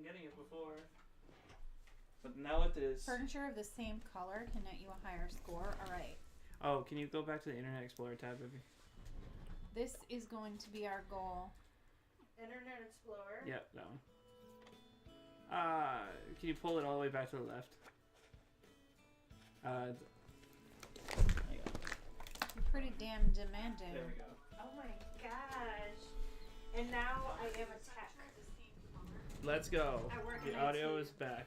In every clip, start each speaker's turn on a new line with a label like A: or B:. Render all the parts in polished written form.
A: getting it before. But now it is.
B: Furniture of the same color can net you a higher score. Alright.
A: Oh, can you go back to the Internet Explorer tab, baby?
B: This is going to be our goal.
C: Internet Explorer?
A: Yep, that one. Can you pull it all the way back to the left? There you go.
B: You're pretty damn demanding.
A: There we go.
C: Oh my gosh. And now I am a tech.
A: Let's go.
C: I work
A: The
C: in
A: audio
C: IT.
A: is back.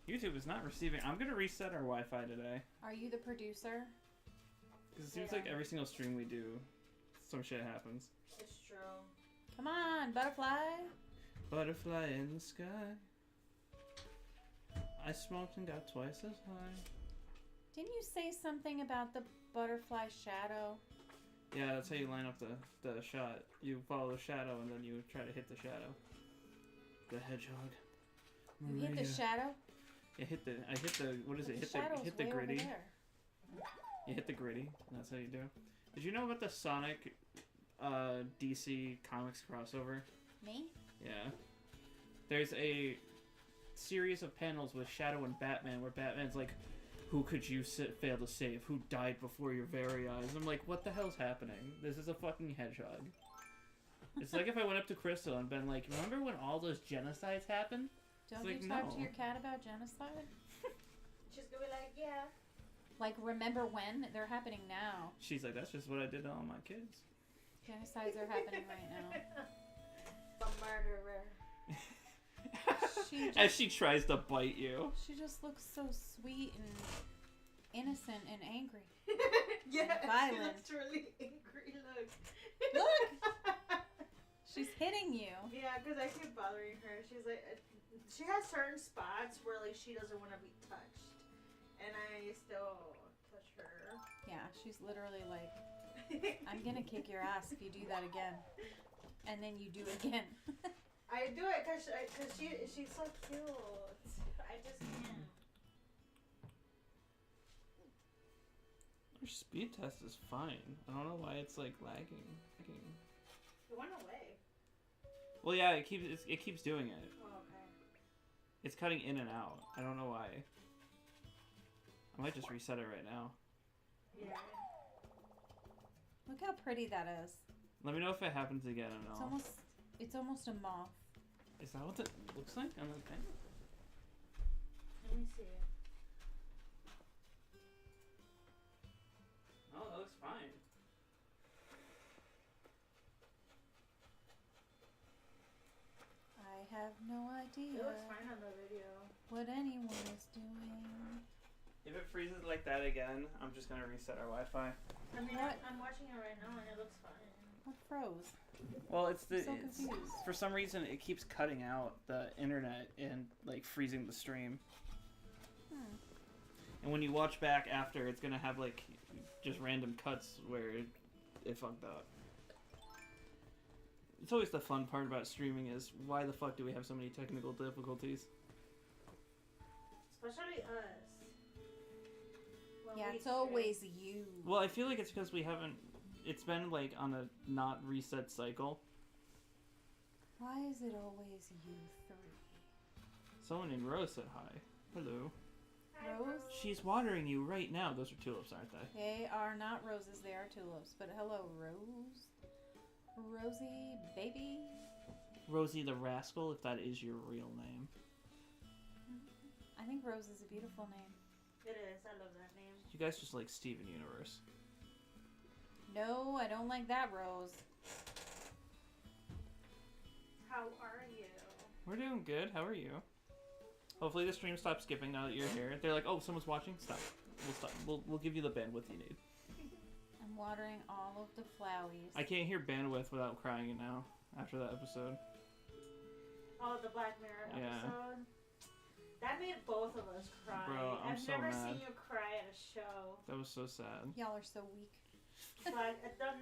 A: YouTube is not receiving. I'm gonna reset our Wi-Fi today.
B: Are you the producer?
A: Because it seems like every single stream we do, some shit happens.
C: It's true.
B: Come on, butterfly.
A: Butterfly in the sky. I smoked and got twice as high.
B: Didn't you say something about the butterfly shadow?
A: Yeah, that's how you line up the shot. You follow the shadow and then you try to hit the shadow. The hedgehog.
B: You hit the shadow?
A: I hit the what is it?
B: Shadow's
A: Hit the
B: way
A: gritty.
B: over there.
A: You hit the gritty. And that's how you do. Did you know about the Sonic DC Comics crossover?
B: Me?
A: Yeah. There's a series of panels with Shadow and Batman where Batman's like, who could you fail to save? Who died before your very eyes? I'm like, what the hell's happening? This is a fucking hedgehog. It's like if I went up to Crystal and been like, remember when all those genocides happened?
B: Don't
A: It's
B: you
A: like,
B: talk
A: no.
B: to your cat about genocide?
C: She's gonna be like, yeah.
B: Like, remember when? They're happening now.
A: She's like, that's just what I did to all my kids.
B: Genocides are happening right now.
C: The murderer.
B: She
A: As she tries to bite you.
B: She just looks so sweet and innocent and angry.
C: Yeah, she
B: violent.
C: looks really angry. Look.
B: Look! She's hitting you.
C: Yeah, because I keep bothering her. She's like, she has certain spots where like she doesn't want to be touched, and I still touch her.
B: Yeah, she's literally like, I'm gonna kick your ass if you do that again. And then you do it again.
C: I do it because she's so cute. I just can't.
A: Her speed test is fine. I don't know why it's like lagging.
C: It went away.
A: Well, yeah, it keeps doing it.
C: Oh, okay.
A: It's cutting in and out. I don't know why. I might just reset it right now.
C: Yeah.
B: Look how pretty that is.
A: Let me know if it happens again and
B: It's almost a moth.
A: Is that what it looks like on the thing?
C: Let me see it.
A: Oh, that looks fine.
B: I have no idea
C: It looks fine on the video.
B: what anyone is doing.
A: If it freezes like that again, I'm just gonna reset our Wi-Fi.
C: I mean,
B: What?
C: I'm watching it right now and it looks fine.
B: What froze?
A: Well, it's the
B: I'm so confused.
A: for some reason it keeps cutting out the internet and like freezing the stream. And when you watch back after, it's gonna have like just random cuts where it fucked up. It's always the fun part about streaming is why the fuck do we have so many technical difficulties?
C: Especially us. When
B: Yeah,
C: we
B: it's
C: stream.
B: always you.
A: Well, I feel like it's because we haven't. It's been like on a not reset cycle.
B: Why is it always you three?
A: Someone in Rose said hi. Hello.
B: Rose?
A: She's watering you right now. Those are tulips, aren't they?
B: They are not roses, they are tulips. But hello, Rose. Rosie, baby.
A: Rosie the Rascal, if that is your real name.
B: I think Rose is a beautiful name.
C: It is. I love that name.
A: You guys just like Steven Universe.
B: No, I don't like that Rose.
C: How are you?
A: We're doing good. How are you? Hopefully the stream stops skipping now that you're here. They're like, oh, someone's watching? Stop. We'll stop. We'll give you the bandwidth you need.
B: I'm watering all of the flowies.
A: I can't hear bandwidth without crying now after that episode.
C: Oh, the Black Mirror
A: Yeah.
C: episode. That made both of us cry.
A: Bro, I'm
C: I've
A: so
C: never
A: mad.
C: seen you cry at a show.
A: That was so sad.
B: Y'all are so weak.
C: I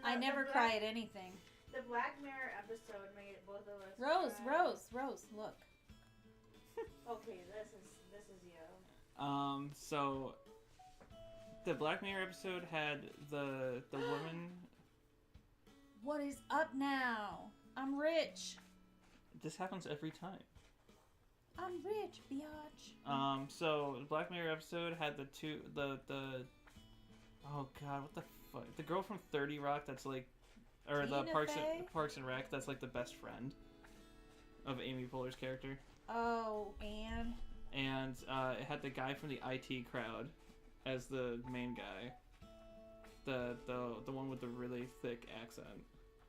B: I never cry at anything.
C: The Black Mirror episode made both of us
B: Rose,
C: cry.
B: Rose, look.
C: Okay, this is you.
A: So the Black Mirror episode had the woman.
B: What is up now? I'm rich.
A: This happens every time.
B: I'm rich, biatch.
A: So the Black Mirror episode had the oh god, what the fuck? The girl from 30 Rock that's like, or the
B: Tina
A: Parks
B: Fey?
A: and Rec that's like the best friend of Amy Poehler's character.
B: Oh, and
A: And it had the guy from the IT Crowd as the main guy. The one with the really thick accent.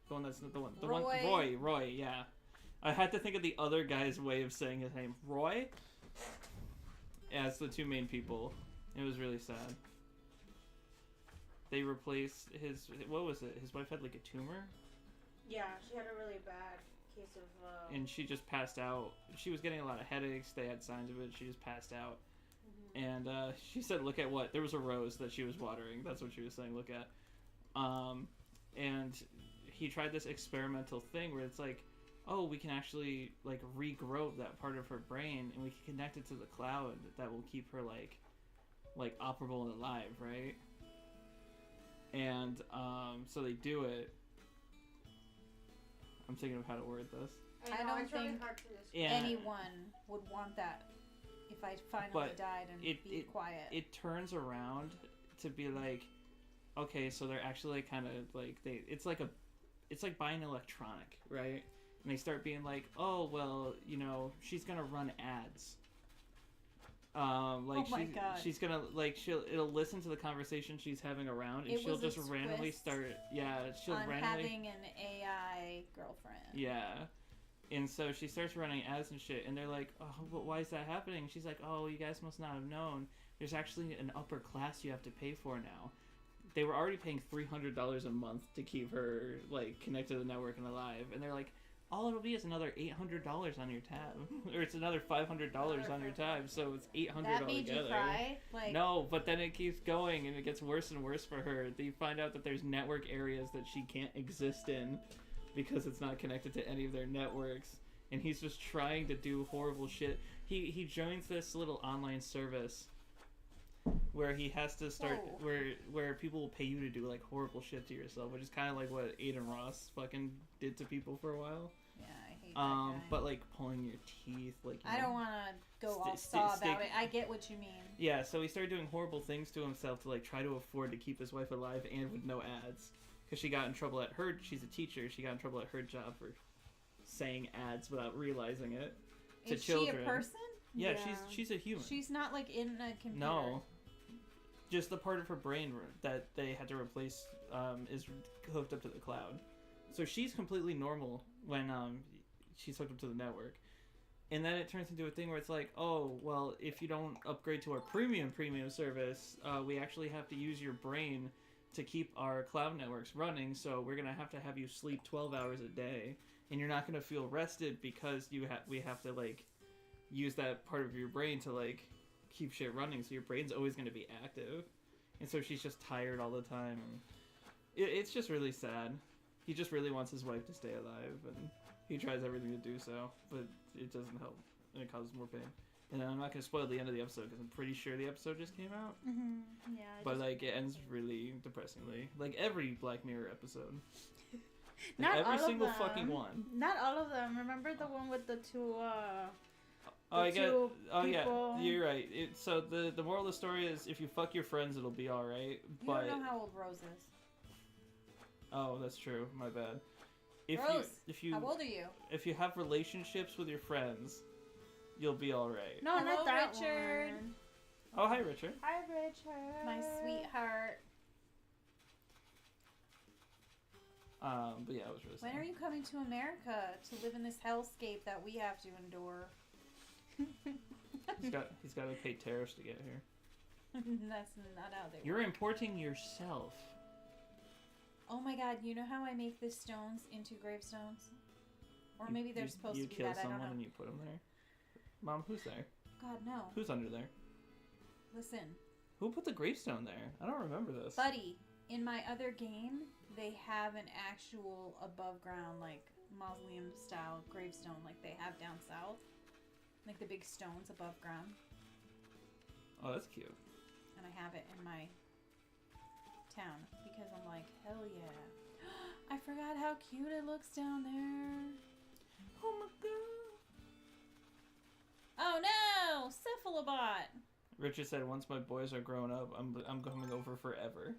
A: The one that's the one Roy, yeah. I had to think of the other guy's way of saying his name. Roy? As the two main people. It was really sad. They replaced his, what was it? His wife had like a tumor?
C: Yeah, she had a really bad case of.
A: And she just passed out. She was getting a lot of headaches. They had signs of it. She just passed out. And she said, look at what? There was a rose that she was watering. That's what she was saying, look at. And he tried this experimental thing where it's like, oh, we can actually like regrow that part of her brain and we can connect it to the cloud that will keep her like operable and alive, right? And so they do it. I'm thinking of how to word this.
B: I don't
C: it's really
B: think
C: hard to describe.
A: Yeah.
B: anyone would want that if I finally
A: But
B: died and be quiet.
A: It turns around to be like, okay, so they're actually kind of like it's like buying electronic, right? And they start being like, oh well, you know, she's gonna run ads. Like
B: Oh my God.
A: she's gonna like it'll listen to the conversation she's having around, and
B: It
A: she'll
B: was a
A: just randomly
B: twist
A: start. Yeah, she'll
B: on
A: randomly.
B: having an AI girlfriend.
A: Yeah. And so she starts running ads and shit, and they're like, oh, but why is that happening? She's like, oh, you guys must not have known. There's actually an upper class you have to pay for now. They were already paying $300 a month to keep her, like, connected to the network and alive. And they're like, all it'll be is another $800 on your tab. Or it's another $500 on your tab, so it's $800
B: That made
A: altogether.
B: you cry? Like,
A: No, but then it keeps going, and it gets worse and worse for her. They find out that there's network areas that she can't exist in because it's not connected to any of their networks, and he's just trying to do horrible shit. He joins this little online service where he has to start
B: Whoa.
A: where people will pay you to do like horrible shit to yourself, which is kind of like what Aiden Ross fucking did to people for a while.
B: Yeah, I hate that guy.
A: But like pulling your teeth, like you
B: I
A: know.
B: don't want to go all
A: Sti-
B: saw
A: stick-
B: about it. I get what you mean.
A: Yeah, so he started doing horrible things to himself to like try to afford to keep his wife alive and with no ads. Because she got in trouble at her, she's a teacher, she got in trouble at her job for saying ads without realizing it to
B: Is
A: children.
B: she a person?
A: Yeah,
C: Yeah.
A: she's a human.
B: She's not like in a computer.
A: No. Just the part of her brain that they had to replace is hooked up to the cloud. So she's completely normal when she's hooked up to the network. And then it turns into a thing where it's like, oh, well, if you don't upgrade to our premium service, we actually have to use your brain to keep our cloud networks running, so we're going to have you sleep 12 hours a day, and you're not going to feel rested because we have to, like, use that part of your brain to, like, keep shit running, so your brain's always going to be active. And so she's just tired all the time, and it's just really sad. He just really wants his wife to stay alive, and he tries everything to do so, but it doesn't help, and it causes more pain. And I'm not going to spoil the end of the episode, because I'm pretty sure the episode just came out.
B: Mm-hmm. Yeah.
A: But like it ends really depressingly, like every Black Mirror episode. Like,
D: Not
A: every
D: all of
A: single
D: them.
A: fucking one.
D: Not all of them. Remember the one with the two
A: Oh, I get.
D: two
A: Oh yeah,
D: people-
A: you're right. So the moral of the story is if you fuck your friends, it'll be all right.
B: You
A: But
B: don't know how old Rose is.
A: oh, that's true. My bad.
B: Rose,
A: if you
B: How old are you?
A: if you have relationships with your friends, you'll be all right.
D: No,
B: Hello,
D: not that
B: Richard.
D: one.
A: Oh, hi, Richard.
D: Hi, Richard.
B: My sweetheart.
A: But yeah, it was really sad.
B: When are you coming to America to live in this hellscape that we have to endure?
A: He's got to pay tariffs to get here.
B: That's not how they
A: You're
B: work.
A: importing yourself.
B: Oh my god, you know how I make the stones into gravestones? Or maybe they're supposed
A: you
B: to be
A: kill
B: that, I
A: someone
B: don't know.
A: and you put them there. Mom, who's there?
B: God, no.
A: Who's under there?
B: Listen,
A: Who put the gravestone there? I don't remember this.
B: buddy, in my other game, they have an actual above ground, like, mausoleum style gravestone like they have down south. Like the big stones above ground.
A: Oh, that's cute.
B: And I have it in my town because I'm like, hell yeah. I forgot how cute it looks down there.
A: Oh my
B: Oh no! Cephalobot!
A: Richard said, once my boys are grown up, I'm coming over forever.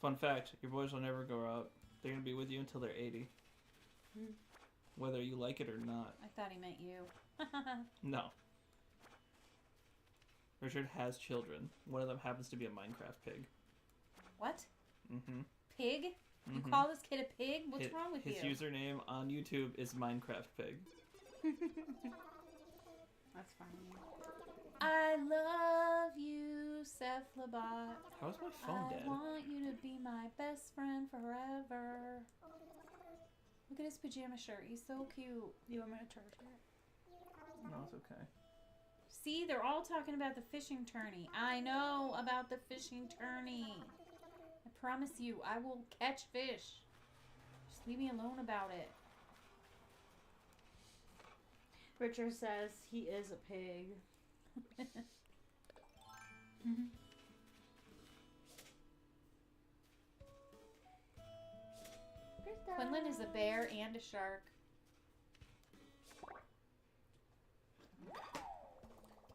A: Fun fact, your boys will never grow up. They're going to be with you until they're 80. Whether you like it or not.
B: I thought he meant you.
A: No. Richard has children. One of them happens to be a Minecraft pig.
B: What?
A: Mm-hmm.
B: Pig? You
A: Mhm.
B: call this kid a pig? What's wrong with
A: his
B: you?
A: username on YouTube is Minecraft Pig.
D: That's funny.
B: I love you, Cephalobot.
A: How's my phone
B: I
A: dead?
B: want you to be my best friend forever. Look at his pajama shirt. He's so cute.
D: You want me to charge it?
A: No, it's okay.
B: See, they're all talking about the fishing tourney. I know about the fishing tourney. I promise you, I will catch fish. Just leave me alone about it.
D: Richard says he is a pig.
B: Quinlan is a bear and a shark.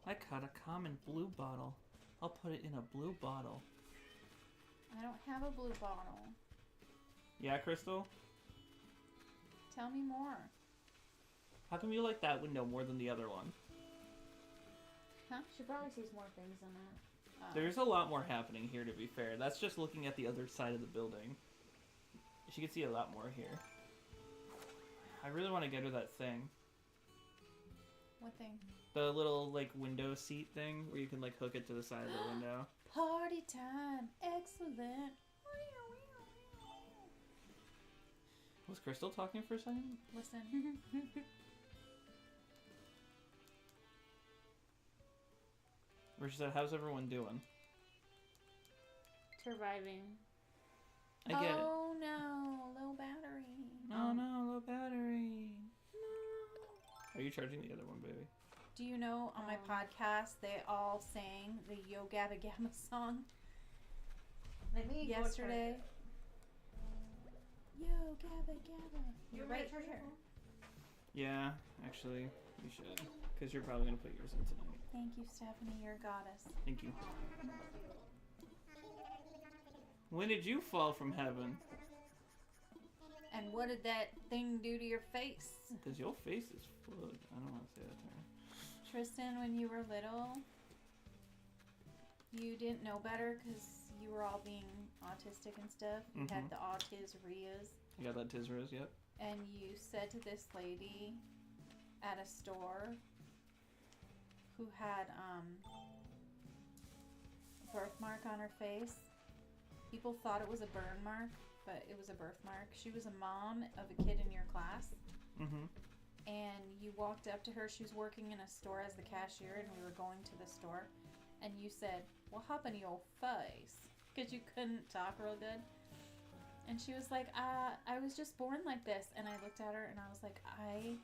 A: I caught a common blue bottle. I'll put it in a blue bottle.
B: I don't have a blue bottle.
A: Yeah, Crystal?
B: Tell me more.
A: How come you like that window more than the other one?
D: She probably sees more things in it.
A: There's a lot more happening here, to be fair. That's just looking at the other side of the building. She can see a lot more here. I really want to get her that thing.
B: What thing?
A: The little, like, window seat thing where you can, like, hook it to the side of the window.
B: Party time. Excellent.
A: Was Crystal talking for a second?
B: Listen.
A: Where she said, how's everyone doing?
D: Surviving.
A: I get it.
B: Oh no, low battery.
A: Oh no, low battery. No. Are you charging the other one, baby?
B: Do you know on my podcast they all sang the Yo Gabba Gabba song
C: Let me go
B: yesterday? Yo Gabba Gabba. You're right here.
A: Yeah, actually, you should. Because you're probably going to put yours in tonight.
B: Thank you, Stephanie. You're a goddess.
A: Thank you. When did you fall from heaven?
B: And what did that thing do to your face?
A: Because your face is full. I don't want to say that to her.
B: Tristan, when you were little, you didn't know better because you were all being autistic and stuff. You had the autisrias.
A: You got that Tizras, yep.
B: And you said to this lady at a store who had a birthmark on her face. People thought it was a burn mark, but it was a birthmark. She was a mom of a kid in your class.
A: Mm-hmm.
B: And you walked up to her. She was working in a store as the cashier, and we were going to the store. And you said, "What happened to your face?" Because you couldn't talk real good. And she was like, I was just born like this. And I looked at her, and I was like, I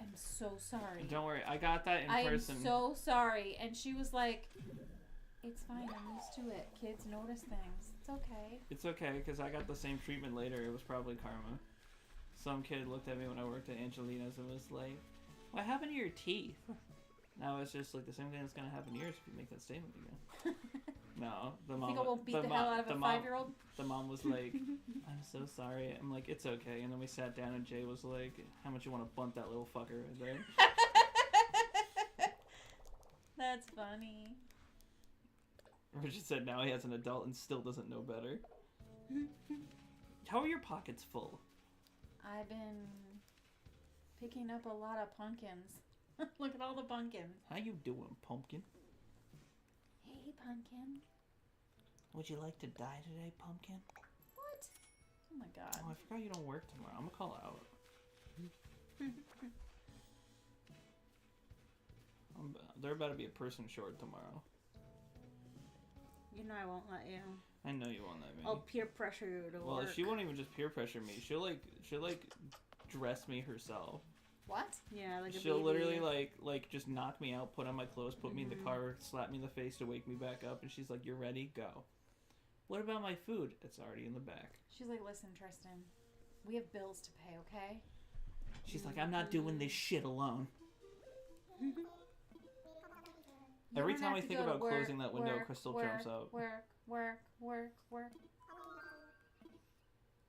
B: am so sorry.
A: Don't worry, I got that in person.
B: I am so sorry. And she was like, it's fine. I'm used to it. Kids notice things. It's okay.
A: It's okay, because I got the same treatment later. It was probably karma. Some kid looked at me when I worked at Angelina's and was like, what happened to your teeth? Now it's just like the same thing that's going to happen to yours if you make that statement again. No, the mom.
B: Think I won't beat the hell out of a 5-year-old?
A: The mom was like, I'm so sorry. I'm like, it's okay. And then we sat down and Jay was like, how much you want to bunt that little fucker? And then
B: That's funny.
A: Richard said now he has an adult and still doesn't know better. How are your pockets full?
B: I've been picking up a lot of pumpkins. Look at all the pumpkins.
A: How you doing, pumpkin?
B: Hey, pumpkin.
A: Would you like to die today, pumpkin?
B: What? Oh my god.
A: Oh, I forgot you don't work tomorrow. I'm gonna call out. They're about to be a person short tomorrow.
D: You know I won't let you.
A: I know you won't let me.
D: I'll peer pressure you to
A: Well,
D: work.
A: she won't even just peer pressure me. She'll like dress me herself.
B: What?
D: Yeah, like a
A: She'll
D: baby.
A: literally like just knock me out, put on my clothes, put me in the car, slap me in the face to wake me back up, and she's like, "You're ready, go." What about my food? It's already in the back.
B: She's like, listen, Tristan, we have bills to pay, okay?
A: She's like, "I'm not doing this shit alone."
B: You
A: Every
B: don't
A: time
B: have
A: I
B: to
A: think
B: go to
A: about
B: work,
A: closing that window,
B: work,
A: Crystal
B: work,
A: jumps out.
B: Work, work, work, work.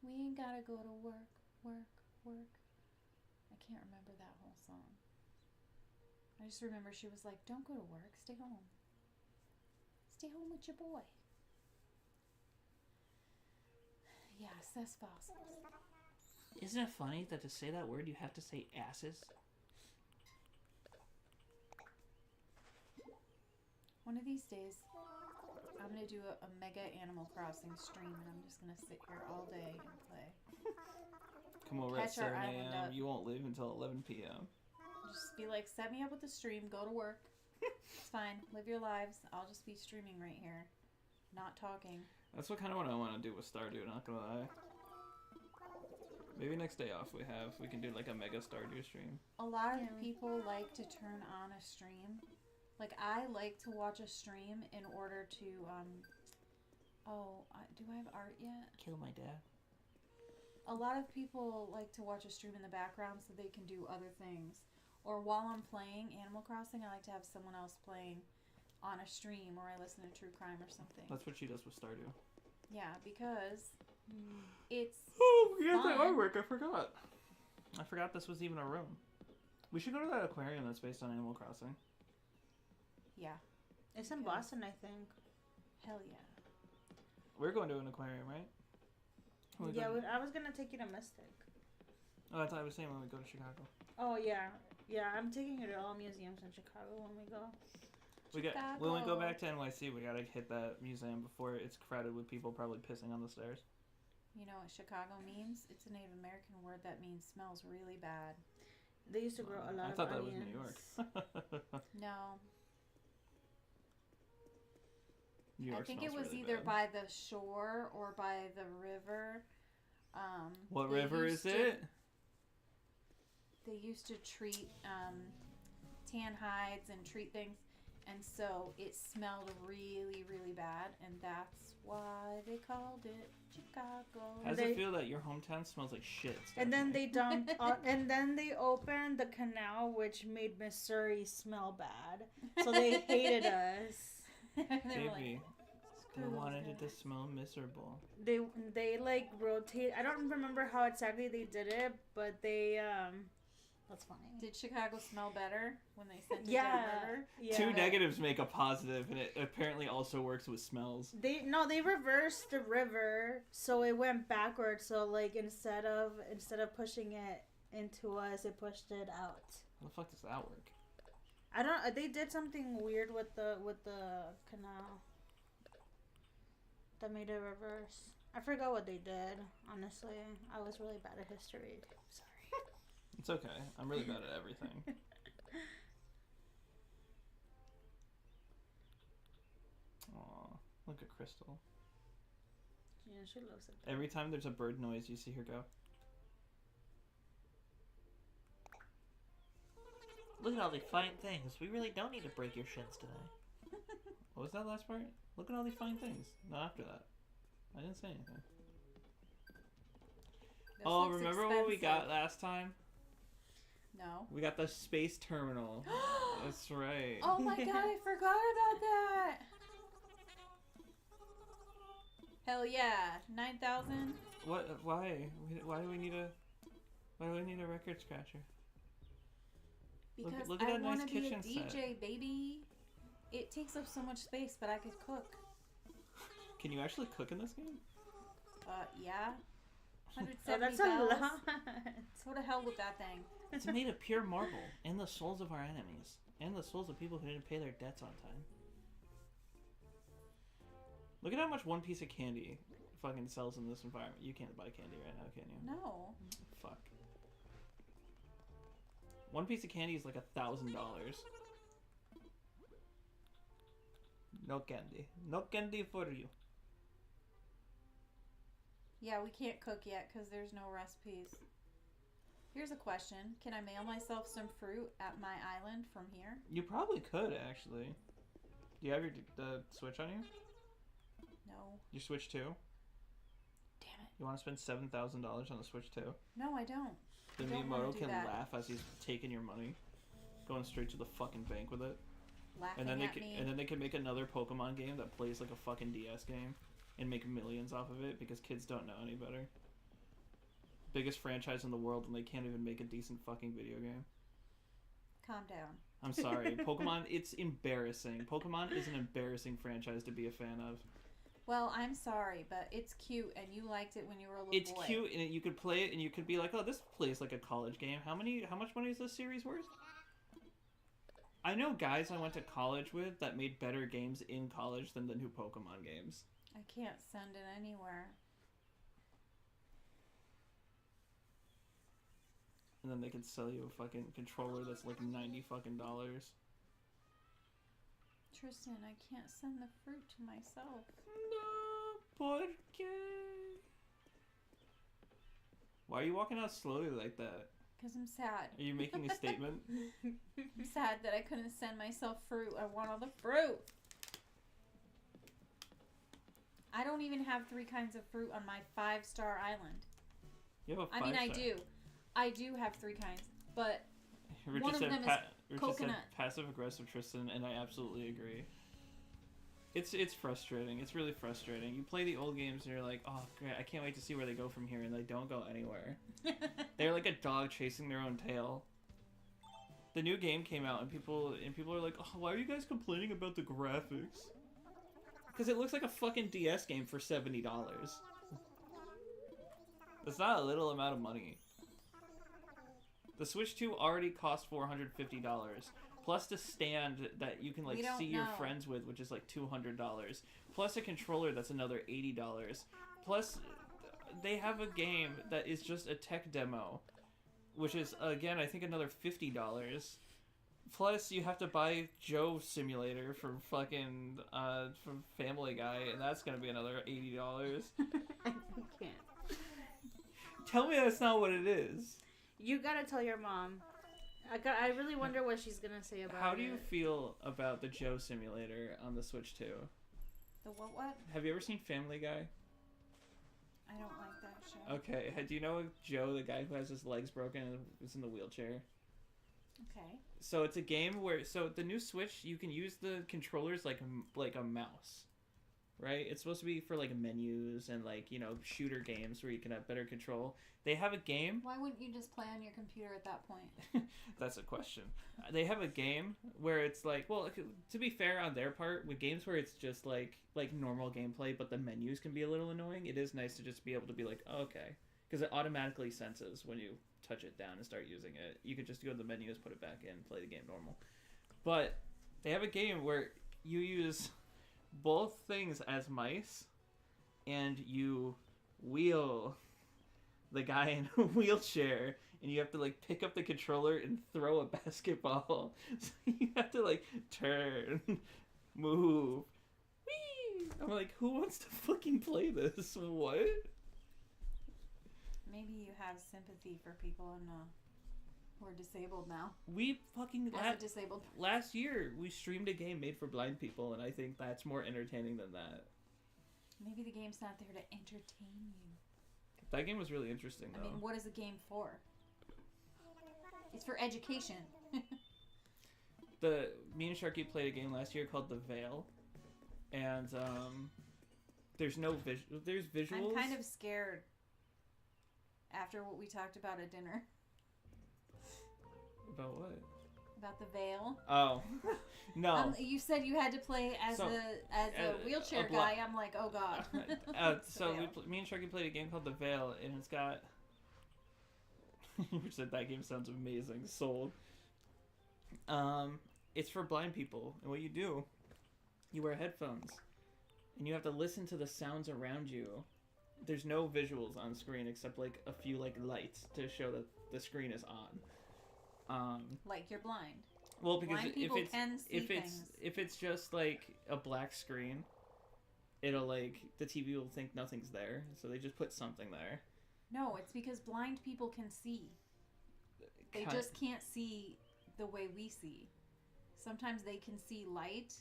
B: We ain't gotta go to work, work, work. I can't remember that whole song. I just remember she was like, don't go to work, stay home. Stay home with your boy. Yes, that's fossils.
A: Isn't it funny that to say that word you have to say asses?
B: One of these days, I'm gonna do a mega Animal Crossing stream, and I'm just gonna sit here all day and play.
A: Come over at
B: Catch our
A: 7
B: island
A: a.m.
B: up.
A: You won't leave until 11 p.m.
B: Just be like, set me up with the stream, go to work. It's fine. Live your lives. I'll just be streaming right here. Not talking.
A: That's what kind of what I want to do with Stardew, not gonna lie. Maybe next day off we can do like a mega Stardew stream.
B: A lot of
D: Yeah.
B: people like to turn on a stream. Like, I like to watch a stream in order to, do I have art yet?
A: Kill my dad.
B: A lot of people like to watch a stream in the background so they can do other things. Or while I'm playing Animal Crossing, I like to have someone else playing on a stream, or I listen to true crime or something.
A: That's what she does with Stardew.
B: Yeah, because it's
A: Oh, we got the
B: fun.
A: artwork. I forgot. I forgot this was even a room. We should go to that aquarium that's based on Animal Crossing.
B: yeah,
D: It's in
B: Okay.
D: Boston, I think.
B: hell yeah.
A: We're going to an aquarium, right? When we go to-
D: I was gonna take you to Mystic.
A: Oh, that's what I was saying when we go to Chicago.
D: Oh yeah, I'm taking you to all museums in Chicago when we go.
A: When we go
B: Chicago.
A: back to NYC, we gotta hit that museum before it's crowded with people probably pissing on the stairs.
B: You know what Chicago means? It's a Native American word that means smells really bad.
D: They used to grow a lot
A: I
D: of
A: thought that
D: onions.
A: was New York.
B: No,
A: New York
B: I think it
A: smells
B: was
A: really
B: either
A: bad.
B: by the shore or by the river.
A: What
B: they
A: river
B: used
A: is
B: to-
A: it?
B: They used to treat tan hides and treat things, and so it smelled really, really bad, and that's why they called it Chicago.
A: How does
D: They-
A: it feel that your hometown smells like shit?
D: And then
A: Stephanie?
D: they dumped, and then they opened the canal, which made Missouri smell bad. So they hated us.
B: They were like,
A: Baby, they
B: "Screw those
A: wanted it to
B: guys."
A: smell miserable.
D: They like rotate. I don't remember how exactly they did it, but they That's funny.
B: Did Chicago smell better when they sent it
D: Yeah.
B: downriver?
D: Yeah.
A: Two negatives make a positive, and it apparently also works with smells.
D: They reversed the river, so it went backwards. So like instead of pushing it into us, it pushed it out.
A: How the fuck does that work?
D: I don't. They did something weird with the canal that made it reverse. I forgot what they did. Honestly, I was really bad at history. Sorry.
A: It's okay. I'm really bad at everything. Aw, look at Crystal.
D: Yeah, she loves it.
A: Every time there's a bird noise, you see her go.
E: Look at all these fine things. We really don't need to break your shins today.
A: What was that last part? Look at all these fine things. No, after that. I didn't say anything.
B: This
A: Oh,
B: looks
A: remember what we got
B: expensive.
A: last time?
B: No.
A: We got the space terminal. That's right.
B: Oh my god, I forgot about that. Hell yeah, 9,000.
A: What? Why? Why do we need a? Why do we need a record scratcher?
B: Because
A: look at
B: I
A: that nice
B: want to be a
A: kitchen set.
B: DJ, baby. It takes up so much space, but I could cook.
A: Can you actually cook in this game?
B: Yeah.
D: Oh,
B: 170
D: that's a
B: bells.
D: lot.
B: Go to hell with that thing.
A: It's made of pure marble, and the souls of our enemies, and the souls of people who didn't pay their debts on time. Look at how much one piece of candy fucking sells in this environment. You can't buy candy right now, can you?
B: No.
A: Fuck. One piece of candy is like $1,000. No candy. No candy for you.
B: Yeah, we can't cook yet because there's no recipes. Here's a question. Can I mail myself some fruit at my island from here?
A: You probably could, actually. Do you have the Switch on you?
B: No.
A: Your Switch 2?
B: Damn it.
A: You want to spend $7,000 on the Switch 2?
B: No, I don't.
A: Then
B: I don't wanna
A: Miyamoto
B: do
A: can
B: that.
A: laugh as he's taking your money. going straight to the fucking bank with it.
B: Laughing
A: And then
B: at me.
A: they can make another Pokemon game that plays like a fucking DS game, and make millions off of it because kids don't know any better. Biggest franchise in the world, and they can't even make a decent fucking video game.
B: Calm down.
A: I'm sorry, Pokemon. It's embarrassing. Pokemon is an embarrassing franchise to be a fan of.
B: Well, I'm sorry, but it's cute, and you liked it when you were a little
A: It's
B: boy.
A: cute, and you could play it, and you could be like, "Oh, this plays like a college game." How much money is this series worth? I know guys I went to college with that made better games in college than the new Pokemon games.
B: I can't send it anywhere.
A: And then they could sell you a fucking controller that's like $90 fucking.
B: Tristan, I can't send the fruit to myself.
A: No, por qué? Why are you walking out slowly like that?
B: Because I'm sad.
A: Are you making a statement?
B: I'm sad that I couldn't send myself fruit. I want all the fruit. I don't even have 3 kinds of fruit on my 5-star island.
A: You have a
B: I mean, I
A: 5-star.
B: do. I do have 3 kinds, but
A: Richard
B: one of
A: said
B: them is
A: Richard
B: coconut.
A: said passive aggressive Tristan, and I absolutely agree. It's frustrating. It's really frustrating. You play the old games and you're like, oh great, I can't wait to see where they go from here, and they don't go anywhere. They're like a dog chasing their own tail. The new game came out and people are like, oh, why are you guys complaining about the graphics? Because it looks like a fucking DS game for $70. That's not a little amount of money. The Switch 2 already cost $450, plus the stand that you can like
B: We don't
A: see your
B: know.
A: friends with, which is like $200, plus a controller that's another $80, plus they have a game that is just a tech demo, which is again I think another $50. Plus you have to buy Joe Simulator from fucking from Family Guy, and that's gonna be another $80.
D: I can't.
A: Tell me that's not what it is.
D: You gotta tell your mom. I really wonder what she's gonna say about it.
A: How do you feel about the Joe Simulator on the Switch 2?
B: the what?
A: Have you ever seen Family Guy?
B: I don't like that show.
A: Okay, do you know Joe, the guy who has his legs broken and is in the wheelchair?
B: Okay.
A: So it's a game where, so the new Switch, you can use the controllers like a mouse, right? It's supposed to be for like menus and like, you know, shooter games where you can have better control. They have a game.
B: Why wouldn't you just play on your computer at that point?
A: That's a question. They have a game where it's like, well, to be fair on their part, with games where it's just like normal gameplay, but the menus can be a little annoying, it is nice to just be able to be like, oh, okay. Because it automatically senses when you touch it down and start using it. You could just go to the menus, put it back in, play the game normal. But they have a game where you use both things as mice, and you wheel the guy in a wheelchair, and you have to like pick up the controller and throw a basketball. So you have to like turn, move. Whee! I'm like, who wants to fucking play this? What?
B: Maybe you have sympathy for people who are disabled now.
A: We fucking
B: As a disabled
A: last year we streamed a game made for blind people, and I think that's more entertaining than that.
B: Maybe the game's not there to entertain you.
A: That game was really interesting
B: I
A: though.
B: mean, what is the game for? It's for education.
A: Me and Sharky played a game last year called The Veil, and there's no there's visuals.
B: I'm kind of scared after what we talked about at dinner.
A: About what?
B: About the veil.
A: Oh, no.
B: You said you had to play as
A: So,
B: a wheelchair
A: a
B: guy. I'm like, oh god.
A: So
B: Veil.
A: me and Sharky played a game called The Veil, and it's got. You said that game sounds amazing. Sold. It's for blind people, and what you do, you wear headphones, and you have to listen to the sounds around you. There's no visuals on screen except like a few like lights to show that the screen is on.
B: Like you're blind.
A: Well, because
B: Blind
A: if
B: people
A: it's
B: can see things.
A: if it's just like a black screen, it'll like the TV will think nothing's there, so they just put something there.
B: No, it's because blind people can see. They
A: Kind-
B: just can't see the way we see. Sometimes they can see light,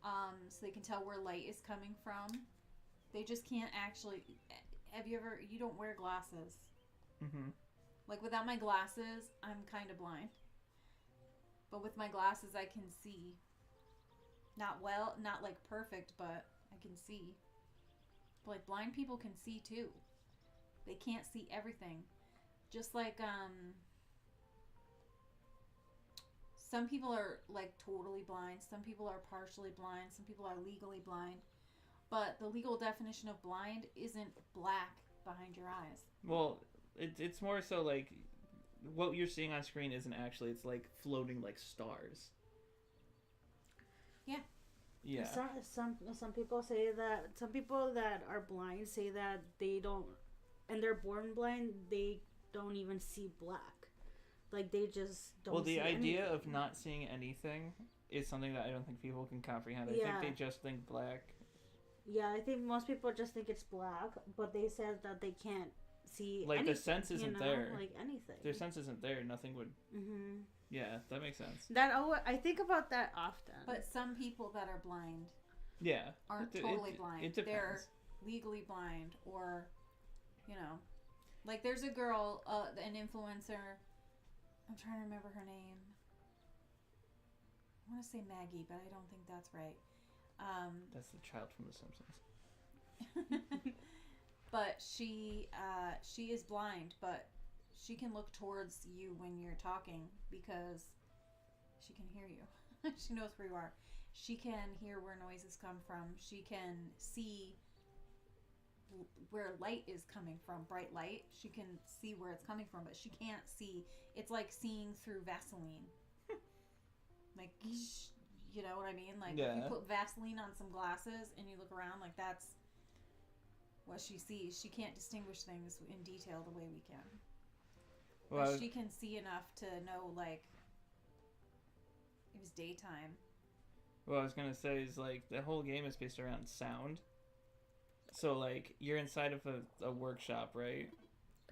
B: so they can tell where light is coming from. They just can't actually. Have you ever? You don't wear glasses.
A: Mm-hmm.
B: Like without my glasses, I'm kind of blind. But with my glasses, I can see. Not well, not like perfect, but I can see. But like blind people can see too. They can't see everything. Just like some people are like totally blind, some people are partially blind, some people are legally blind. But the legal definition of blind isn't black behind your eyes.
A: Well, it's more so like what you're seeing on screen isn't actually. It's like floating like stars.
B: Yeah.
A: Yeah.
D: Some people say that some people that are blind say that they don't, and they're born blind. They don't even see black. Like they just don't.
A: Well, the
D: see
A: idea
D: anything.
A: of not seeing anything is something that I don't think people can comprehend. I
D: Yeah.
A: think they just think black.
D: Yeah, I think most people just think it's black, but they said that they can't see.
A: Like
D: anything,
A: the sense isn't there.
D: Like anything.
A: Their sense isn't there. Nothing would.
D: Mm-hmm.
A: Yeah, that makes sense.
D: I think about that often.
B: But some people that are blind
A: Yeah.
B: aren't
A: It-
B: totally
A: it-
B: blind.
A: it depends.
B: They're legally blind, or, you know, like there's a girl, an influencer. I'm trying to remember her name. I want to say Maggie, but I don't think that's right.
A: That's the child from The Simpsons.
B: But she is blind, but she can look towards you when you're talking because she can hear you. She knows where you are. She can hear where noises come from. She can see where light is coming from, bright light. She can see where it's coming from, but she can't see. It's like seeing through Vaseline. Like, you know what I mean? Like, if you
A: Yeah.
B: put Vaseline on some glasses and you look around, like, that's what she sees. She can't distinguish things in detail the way we can.
A: Well,
B: But she can see enough to know, like, it was daytime.
A: what I was gonna say is like the whole game is based around sound. So like you're inside of a workshop, right?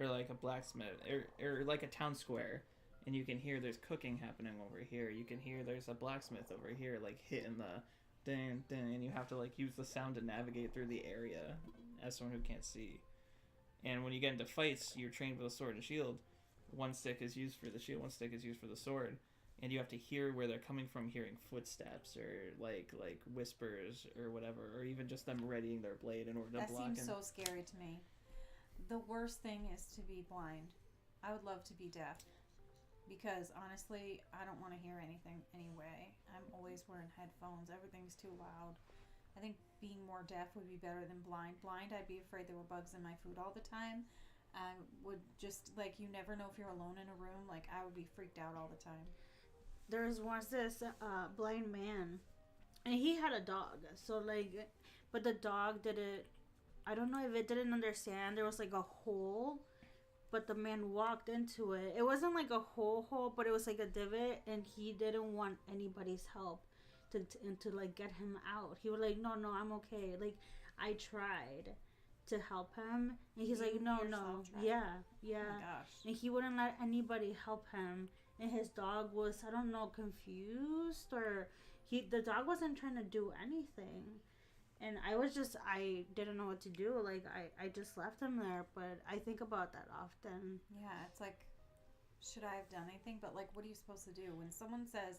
A: Or like a blacksmith, or like a town square, and you can hear there's cooking happening over here. You can hear there's a blacksmith over here, like hitting the ding ding, and you have to like use the sound to navigate through the area as someone who can't see. And when you get into fights, you're trained with a sword and shield. One stick is used for the shield, one stick is used for the sword, and you have to hear where they're coming from, hearing footsteps or like whispers or whatever, or even just them readying their blade in order to
B: That
A: block.
B: seems so scary to me. The worst thing is to be blind. I would love to be deaf. Because honestly, I don't want to hear anything anyway. I'm always wearing headphones. Everything's too loud. I think being more deaf would be better than blind. Blind, I'd be afraid there were bugs in my food all the time. I would just, like, you never know if you're alone in a room. Like, I would be freaked out all the time.
D: There was once this blind man, and he had a dog. So like, but the dog didn't. I don't know if it didn't understand. There was like a hole, but the man walked into it. It wasn't like a hole, but it was like a divot, and he didn't want anybody's help to like get him out. He was like, no, I'm okay. Like, I tried to help him, and he's like,
B: You
D: no,
B: yourself tried?
D: yeah.
B: Oh my gosh.
D: And he wouldn't let anybody help him. And his dog was, I don't know, confused, or the dog wasn't trying to do anything. And I didn't know what to do. Like, I just left him there. But I think about that often.
B: Yeah, it's like, should I have done anything? But, like, what are you supposed to do? When someone says,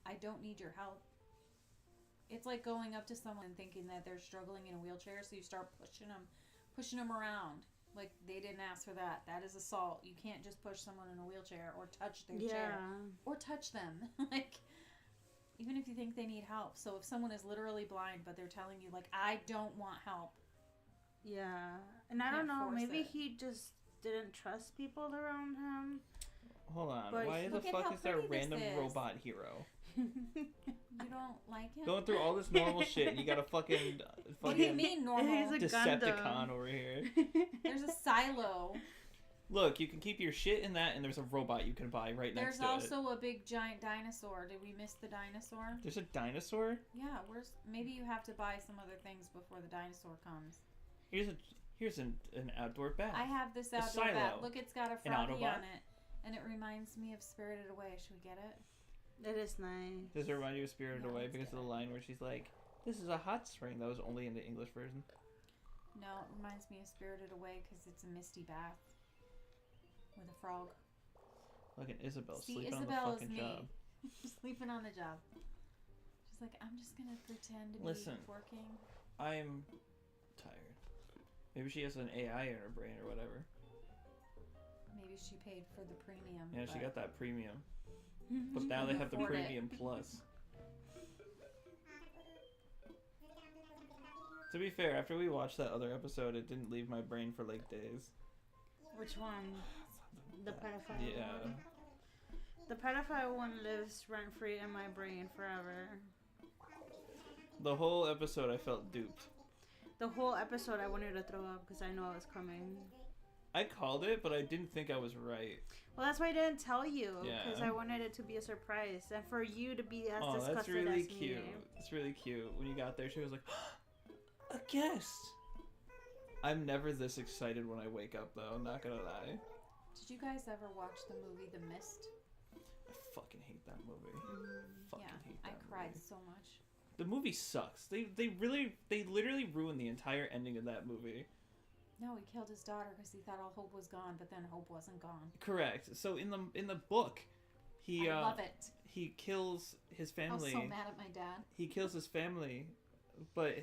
B: I don't need your help, it's like going up to someone and thinking that they're struggling in a wheelchair, so you start pushing them around. Like, they didn't ask for that. That is assault. You can't just push someone in a wheelchair or touch their chair. Or touch them. Like, even if you think they need help. So if someone is literally blind, but they're telling you, like, I don't want help.
D: Yeah. And I
B: Can't
D: don't know,
B: force
D: maybe
B: it.
D: he just didn't trust people around him.
A: Hold on,
D: But
A: why the
B: look at
A: fuck
B: how
A: is there a
B: pretty this
A: random
B: is.
A: robot hero?
B: You don't like him?
A: Going through all this normal shit, and you got a fucking
B: What do you mean normal?
D: He's a
A: Decepticon
D: Gundam.
A: over here.
B: There's a silo.
A: Look, you can keep your shit in that, and there's a robot you can buy right next
B: There's
A: to it.
B: also a big giant dinosaur. Did we miss the dinosaur?
A: There's a dinosaur.
B: Yeah, maybe you have to buy some other things before the dinosaur comes.
A: Here's an outdoor bath.
B: I have this
A: A
B: outdoor bat.
A: silo.
B: Look, it's got a
A: An
B: froggy
A: Autobot?
B: on it. And it reminds me of Spirited Away. Should we get it?
D: It is nice.
A: Does it remind you of Spirited
B: No,
A: Away
B: let's
A: because of
B: get
A: the
B: it.
A: line where she's like, "This is a hot spring." That was only in the English version.
B: No, it reminds me of Spirited Away because it's a misty bath with a frog.
A: Like an Isabel
B: See,
A: sleeping
B: Isabel
A: on
B: is
A: the fucking
B: me.
A: job.
B: Sleeping on the job. She's like, I'm just gonna pretend to
A: Listen.
B: be working.
A: I'm tired. Maybe she has an AI in her brain or whatever.
B: Maybe she paid for the premium.
A: Yeah, she
B: but
A: got that premium. But
B: she
A: now they
B: couldn't
A: have the
B: afford it.
A: premium plus. To be fair, after we watched that other episode, it didn't leave my brain for like days.
D: Which one? The pedophile
A: Yeah.
D: one? The pedophile one lives rent free in my brain forever.
A: The whole episode, I felt duped.
D: The whole episode, I wanted to throw up because I know it was coming.
A: I called it, but I didn't think I was right.
D: Well, that's why I didn't tell you, because
A: Yeah.
D: I wanted it to be a surprise, and for you to be as
A: Oh,
D: disgusted
A: that's really
D: as
A: cute.
D: me.
A: It's really cute. When you got there, she was like, a guest! I'm never this excited when I wake up, though, not gonna lie.
B: Did you guys ever watch the movie The Mist?
A: I fucking hate that movie. Fucking
B: Yeah,
A: hate
B: I
A: that
B: cried
A: movie.
B: so much.
A: The movie sucks. They literally ruined the entire ending of that movie.
B: No, he killed his daughter because he thought all hope was gone, but then hope wasn't gone.
A: Correct. So in the book, he
B: I love it.
A: he kills his
B: I was
A: family.
B: so mad at my dad.
A: He kills his family, but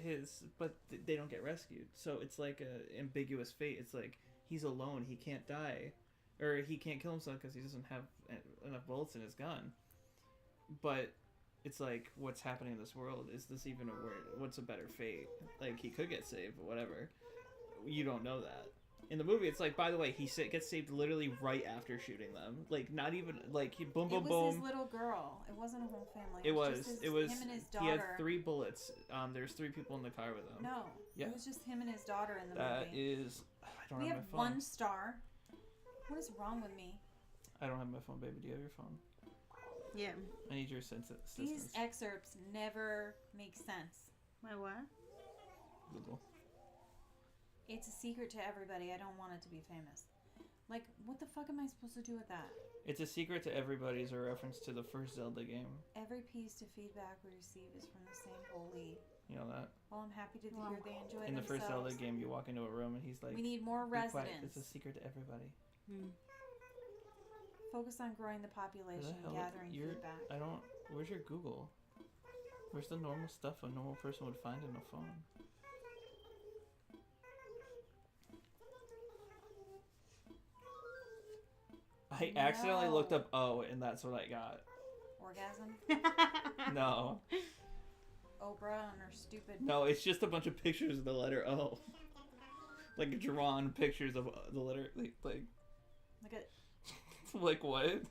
A: they don't get rescued. So it's like a ambiguous fate. It's like he's alone. He can't die, or he can't kill himself because he doesn't have enough bullets in his gun. But it's like, what's happening in this world? Is this even what's a better fate? Like, he could get saved, but whatever. You don't know that. In the movie, it's like, by the way, he gets saved literally right after shooting them. Like, not even, like, he boom, boom,
B: It was
A: boom.
B: his little girl. It wasn't a whole family.
A: It was,
B: just
A: it was,
B: him and his
A: he had
B: daughter.
A: 3 bullets. There's 3 people in the car with him.
B: No,
A: Yeah.
B: it was just him and his daughter in the
A: That
B: movie.
A: is, I don't
B: We
A: have
B: have
A: my phone.
B: 1 star. What is wrong with me?
A: I don't have my phone, baby. Do you have your phone?
D: Yeah.
A: I need your assistance.
B: These excerpts never make sense.
D: My what?
A: Google.
B: It's a secret to everybody. I don't want it to be famous. Like, what the fuck am I supposed to do with that?
A: It's a secret to everybody is a reference to the first Zelda game.
B: Every piece of feedback we receive is from the same holy.
A: You know that?
B: Well, I'm happy to
D: Wow.
B: hear they enjoy
A: In the
B: themselves.
A: first Zelda game, you walk into a room and he's like,
B: We need more
A: "Be quiet.
B: residents.
A: It's a secret to everybody.
B: Focus on growing the
A: Where
B: population
A: the
B: and
A: hell
B: gathering
A: your-
B: feedback.
A: I don't. Where's your Google? Where's the normal stuff a normal person would find in a phone? I accidentally looked
B: No.
A: up O, and that's what I got.
B: Orgasm?
A: No.
B: Oprah and her stupid.
A: No, it's just a bunch of pictures of the letter O. Like drawn pictures of the letter, like
B: Look at.
A: like what?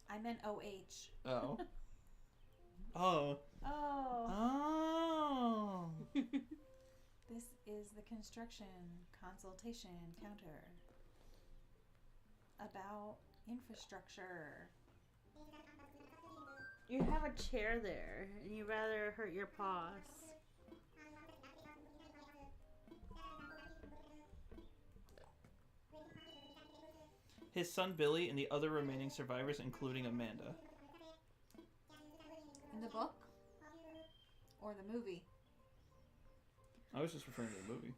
B: I meant OH.
A: Oh. Oh.
B: Oh.
A: Oh.
B: This is the construction consultation counter about infrastructure.
D: You have a chair there, and you rather hurt your paws.
A: His son Billy and the other remaining survivors, including Amanda.
B: In the book? Or the movie?
A: I was just referring to the movie.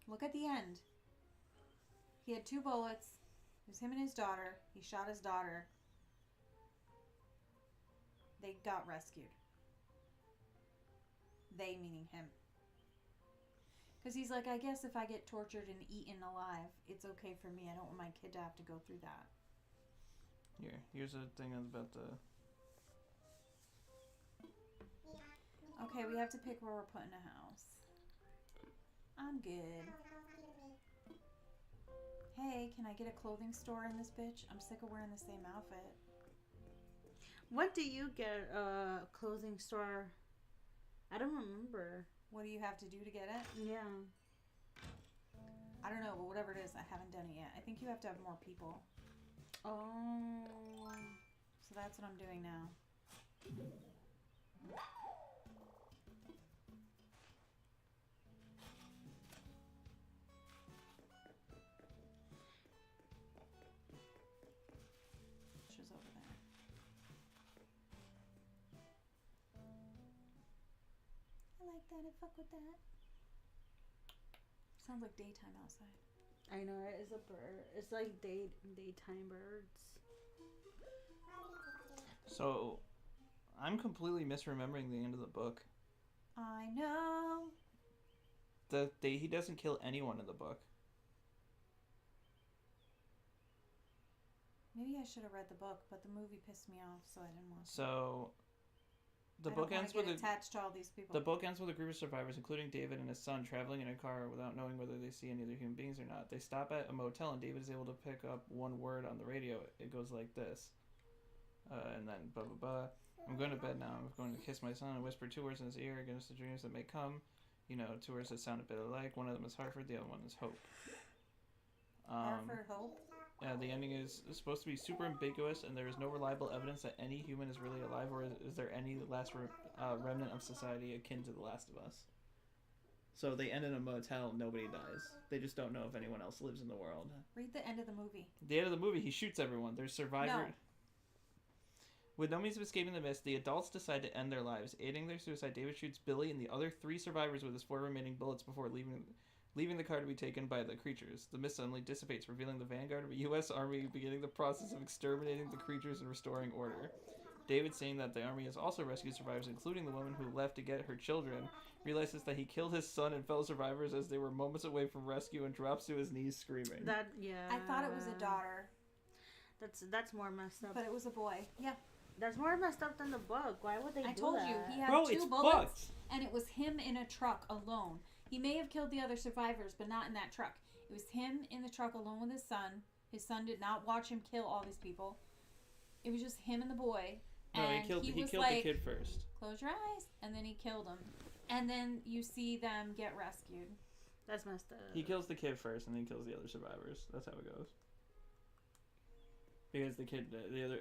B: Look at the end. He had 2 bullets. It was him and his daughter. He shot his daughter. They got rescued. They meaning him. Because he's like, I guess if I get tortured and eaten alive, it's okay for me. I don't want my kid to have to go through that.
A: Here's a thing about the...
B: Okay, we have to pick where we're putting a house. I'm good. Hey, can I get a clothing store in this bitch? I'm sick of wearing the same outfit.
D: What do you get a clothing store? I don't remember.
B: What do you have to do to get it?
D: Yeah.
B: I don't know, but whatever it is, I haven't done it yet. I think you have to have more people.
D: Oh.
B: So that's what I'm doing now. She's over there. I like that. I fuck with that. Sounds like daytime outside.
D: I know, it is a bird. It's like daytime birds.
A: So, I'm completely misremembering the end of the book.
B: I know.
A: He doesn't kill anyone in the book.
B: Maybe I should have read the book, but the movie pissed me off, so I didn't watch it.
A: So, the
B: I
A: book
B: don't wanna
A: ends with
B: get
A: a
B: attached to all these people.
A: The book ends with a group of survivors, including David and his son, traveling in a car without knowing whether they see any other human beings or not. They stop at a motel, and David is able to pick up one word on the radio. It goes like this. And then, blah, blah, blah. I'm going to bed now. I'm going to kiss my son and whisper 2 words in his ear against the dreams that may come. 2 words that sound a bit alike. One of them is Hartford, the other one is Hope.
B: Hartford Hope?
A: Yeah, the ending is supposed to be super ambiguous, and there is no reliable evidence that any human is really alive, or is there any last remnant of society akin to The Last of Us. So they end in a motel, nobody dies. They just don't know if anyone else lives in the world.
B: Read the end of the movie.
A: The end of the movie, he shoots everyone. There's survivor.
B: No.
A: With no means of escaping the mist, the adults decide to end their lives. Aiding their suicide, David shoots Billy and the other 3 survivors with his 4 remaining bullets before leaving the car to be taken by the creatures. The mist suddenly dissipates, revealing the vanguard of a U.S. Army beginning the process of exterminating the creatures and restoring order. David, seeing that the army has also rescued survivors, including the woman who left to get her children, realizes that he killed his son and fellow survivors as they were moments away from rescue and drops to his knees screaming.
B: I thought it was a daughter.
D: That's more messed up.
B: But it was a boy. Yeah.
D: That's more messed up than the book. Why would they do that?
B: I told you, he had
A: Bro,
B: 2
A: it's
B: bullets,
A: fucked.
B: and it was him in a truck alone. He may have killed the other survivors, but not in that truck. It was him in the truck alone with his son. His son did not watch him kill all these people. It was just him and the boy.
A: No,
B: And
A: he killed
B: was
A: the
B: like,
A: kid first.
B: Close your eyes, and then he killed him. And then you see them get rescued.
D: That's messed up.
A: He kills the kid first, and then kills the other survivors. That's how it goes. Because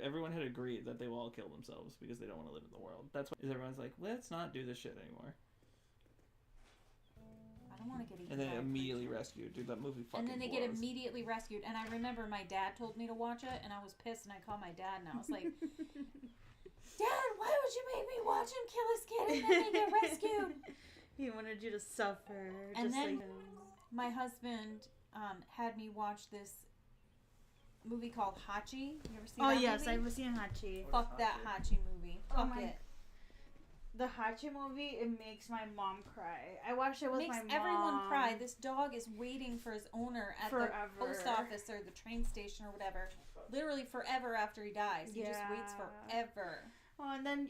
A: everyone had agreed that they will all kill themselves because they don't want to live in the world. That's why everyone's like, let's not do this shit anymore.
B: I don't want to get eaten.
A: And then
B: by a
A: immediately
B: creature.
A: rescued. Dude, that movie fucking
B: And then they get
A: blows.
B: immediately rescued. And I remember my dad told me to watch it, and I was pissed, and I called my dad, and I was like, Dad, why would you make me watch him kill his kid and then they get rescued?
D: He wanted you to suffer.
B: And
D: just
B: then
D: like him.
B: My husband had me watch this movie called Hachi. You ever seen
D: Oh
B: that
D: yes,
B: movie?
D: I've seen Hachi.
B: Fuck that Hachi movie.
D: Oh
B: Fuck
D: my-
B: it.
D: The Hachi movie, it makes my mom cry. I watched it with
B: Makes
D: my mom.
B: everyone cry. This dog is waiting for his owner at
D: Forever.
B: the post office or the train station or whatever. Literally forever after he dies. He just waits
D: Yeah.
B: forever.
D: Oh, and then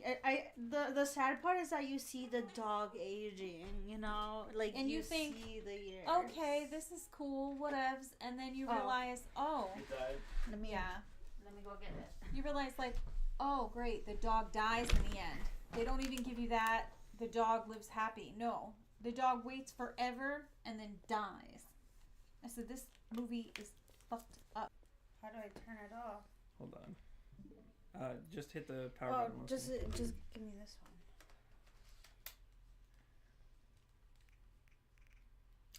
D: the sad part is that you see the dog aging, like
B: And you think,
D: see the years.
B: Okay, this is cool, whatevs. And then you
D: Oh.
B: realize,
D: Let me
B: yeah.
D: Let me go get it.
B: You realize, like, oh, great, the dog dies in the end. They don't even give you that the dog lives happy. No. The dog waits forever and then dies. I said, this movie is fucked up.
D: How do I turn it off?
A: Hold on. Just hit the power
D: Oh,
A: button. once
D: just
A: more.
D: give me this one.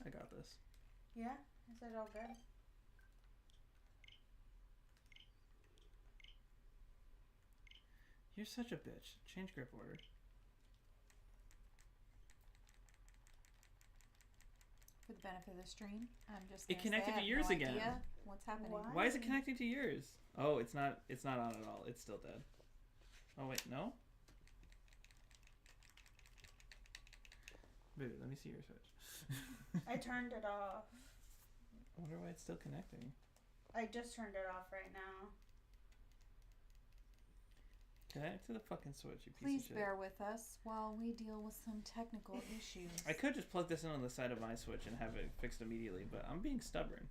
A: I got this.
D: Yeah? Is that all good?
A: You're such a bitch. Change grip order.
B: For the benefit of the stream, I'm just
A: It
B: gonna
A: connected
B: say I
A: to
B: have
A: yours
B: no
A: again.
B: idea what's happening.
D: Why?
A: Why is it connecting to yours? Oh, it's not on at all. It's still dead. Oh wait, no? Baby, let me see your switch.
D: I turned it off.
A: I wonder why it's still connecting.
D: I just turned it off right now.
A: Connect to the fucking switch, you piece
B: Please
A: of shit.
B: bear with us while we deal with some technical issues.
A: I could just plug this in on the side of my switch and have it fixed immediately, but I'm being stubborn.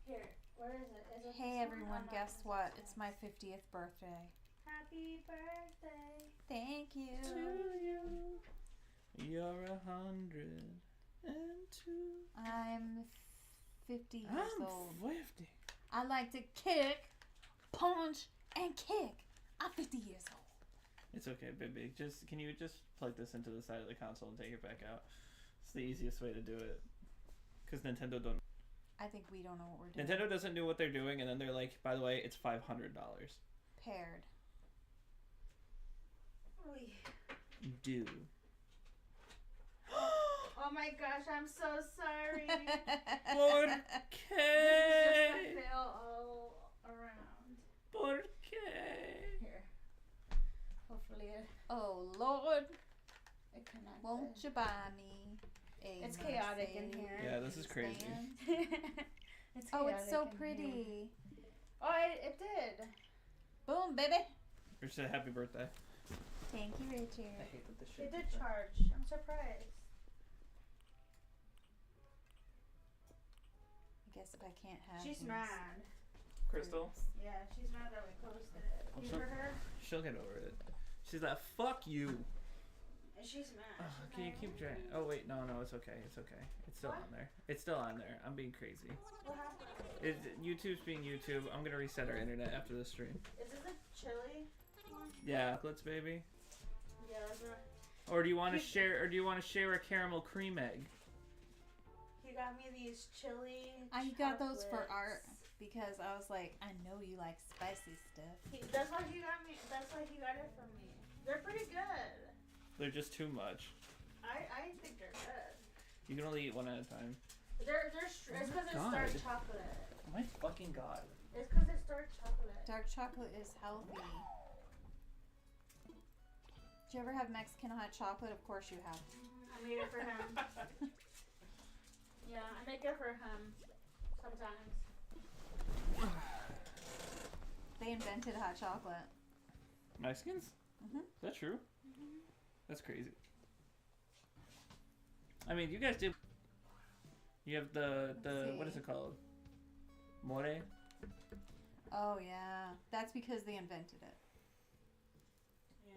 D: Here, where is it? Is it
B: Hey
D: this one?
B: everyone,
D: Oh, no,
B: guess
D: this
B: what?
D: is
B: It's
D: this
B: my 50th birthday.
D: one. Happy birthday.
B: Thank you.
A: To you, you're 102.
B: I'm 50 years
A: I'm
B: old.
A: 50.
B: I like to kick, punch, and kick. I'm 50 years old.
A: It's okay, baby. Can you just plug this into the side of the console and take it back out? It's the easiest way to do it. Because Nintendo don't.
B: I think we don't know what we're doing.
A: Nintendo doesn't know what they're doing, and then they're like, by the way, it's $500.
B: Paired.
A: Do.
D: Oh my gosh, I'm so sorry.
A: ¿Por
D: This
A: qué?
D: is just a fail all around.
A: ¿Por qué?
D: Here. weird.
B: Oh Lord,
D: It connected.
B: won't you buy me a
D: It's chaotic in here.
A: Yeah, this is crazy.
B: Mercedes-Benz?
D: It's
B: Oh, it's so
D: chaotic in
B: pretty.
D: here. Oh, it did.
B: Boom, baby.
A: Or said happy birthday.
B: Thank you,
A: I
B: Richard.
A: hate that this
D: It
A: shit.
D: did charge. I'm surprised.
B: I guess if I can't have
D: She's
B: these
D: mad.
A: Crystal?
D: Yeah, she's mad that we posted it.
A: Well,
D: You
A: she'll-
D: heard her?
A: She'll get over it. She's like, fuck you.
D: And she's mad.
A: Oh,
D: She's
A: can you
D: like,
A: keep trying? Oh wait, no, it's okay. It's okay. It's still
D: What?
A: on there. It's still on there. I'm being crazy.
D: What happened?
A: YouTube's being YouTube. I'm gonna reset our internet after the stream.
C: Is this a chili one?
A: Yeah, let's baby.
C: Yeah, that's right.
A: Or do you want to share? Or do you want to share a caramel cream egg?
C: He got me these chili.
B: I got those for art
C: chocolates.
B: because I was like, I know you like spicy stuff.
C: That's why he got me. That's why he got it from me. They're pretty good.
A: They're just too much.
C: I think they're good.
A: You can only eat one at a time.
C: It's because it's
A: God.
C: dark chocolate.
A: Oh my fucking god.
C: It's because it's dark chocolate.
B: Dark chocolate is healthy. Did you ever have Mexican hot chocolate? Of course you have.
C: I made it for him. Yeah, I make it for him sometimes.
B: They invented hot chocolate.
A: Mexicans?
B: Mhm.
A: Is that true? That's crazy. I mean, you guys did. You have the
B: Let's
A: what is
B: see.
A: it called? More?
B: Oh yeah, that's because they invented it.
C: Yeah,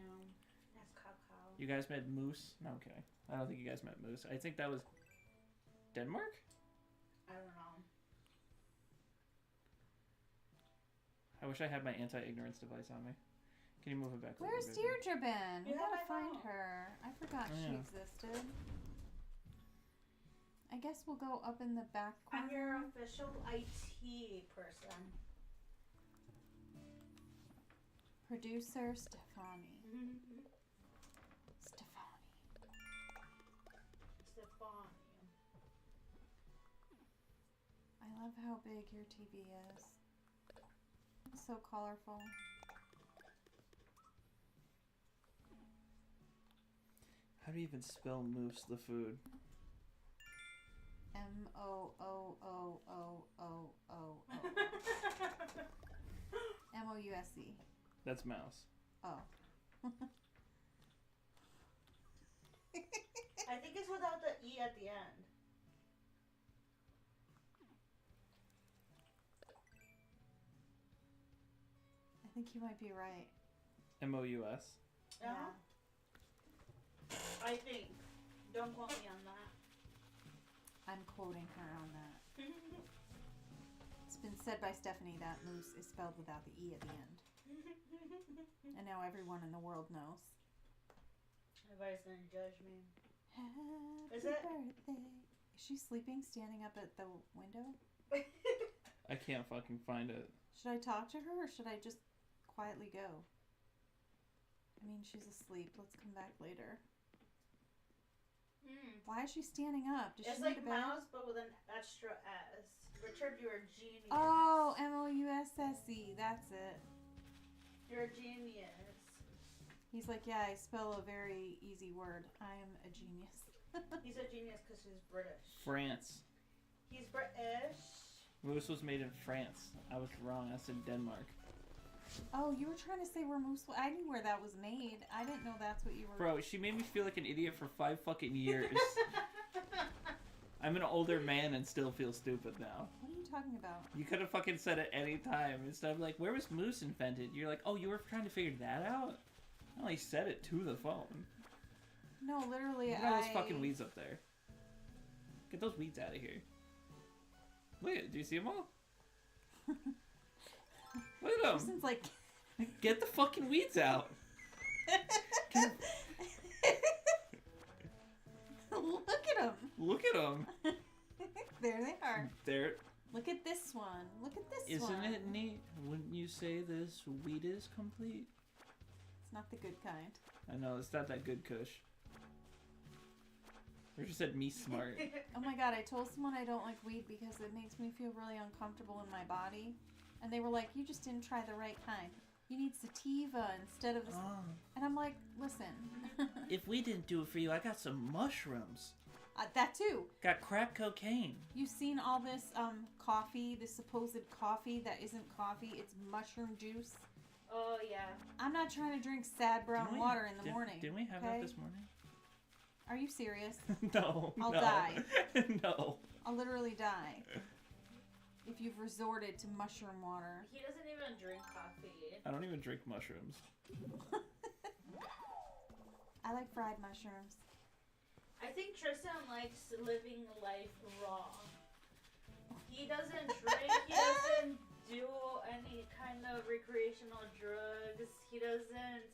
C: that's cacao.
A: You guys met moose? No, I'm kidding. I don't think you guys met moose. I think that was Denmark.
C: I don't know.
A: I wish I had my anti-ignorance device on me. Can you move it back? a little
B: Where's
A: bit?
B: Deirdre been? We
C: You have
B: gotta
C: my
B: find
C: phone.
B: her. I forgot
A: Oh,
B: she
A: yeah.
B: existed. I guess we'll go up in the back corner.
C: I'm your official IT person.
B: Producer Stefani. Stefani.
C: Stefani.
B: I love how big your TV is. It's so colorful.
A: How do you even spell moose? The food.
B: Mouse.
A: That's mouse.
B: Oh.
C: I think it's without the E at the end.
B: I think you might be right.
A: MOUS.
C: Yeah. I think. Don't quote me on that.
B: I'm quoting her on that. It's been said by Stephanie that moose is spelled without the E at the end. And now everyone in the world knows.
C: Everybody's gonna judge me.
B: Happy
C: Is it?
B: birthday. Is she sleeping standing up at the window?
A: I can't fucking find it.
B: Should I talk to her or should I just quietly go? I mean, she's asleep. Let's come back later. Why is she standing up? Does
C: It's
B: she
C: like
B: need a bed?
C: mouse, but with an extra S. Richard, you're a genius.
B: Oh, MOUSSE. That's it.
C: You're a genius.
B: He's like, yeah, I spell a very easy word. I am a genius.
C: He's a genius because he's British.
A: France.
C: He's British.
A: Moose was made in France. I was wrong. I said Denmark.
B: Oh, you were trying to say where moose. I knew where that was made. I didn't know that's what you were.
A: Bro, she made me feel like an idiot for 5 fucking years. I'm an older man and still feel stupid now.
B: What are you talking about?
A: You could have fucking said it any time instead of like, where was moose invented? You're like, oh, you were trying to figure that out? I only said it to the phone.
B: No, literally,
A: Look at all those fucking weeds up there. Get those weeds out of here. Look at it. Do you see them all? Look at them.
B: Person's like.
A: Get the fucking weeds out.
B: Look at them.
A: Look at them.
B: There they are.
A: There.
B: Look at this one. Look at this
A: Isn't
B: one.
A: it neat? Wouldn't you say this weed is complete?
B: It's not the good kind.
A: I know, it's not that good kush. Richard said me smart.
B: Oh my god, I told someone I don't like weed because it makes me feel really uncomfortable in my body. And they were like, you just didn't try the right kind. You need sativa instead of this.
A: Oh.
B: And I'm like, listen.
A: If we didn't do it for you, I got some mushrooms.
B: That too.
A: Got crack cocaine.
B: You've seen all this coffee, this supposed coffee that isn't coffee. It's mushroom juice.
C: Oh yeah.
B: I'm not trying to drink sad brown
A: Didn't we-
B: water in the morning.
A: Didn't we have
B: okay?
A: that this morning?
B: Are you serious?
A: No.
B: I'll
A: no.
B: die.
A: No.
B: I'll literally die if you've resorted to mushroom water.
C: He doesn't even drink coffee.
A: I don't even drink mushrooms.
B: I like fried mushrooms.
C: I think Tristan likes living life raw. He doesn't drink. He doesn't do any kind of recreational drugs. He doesn't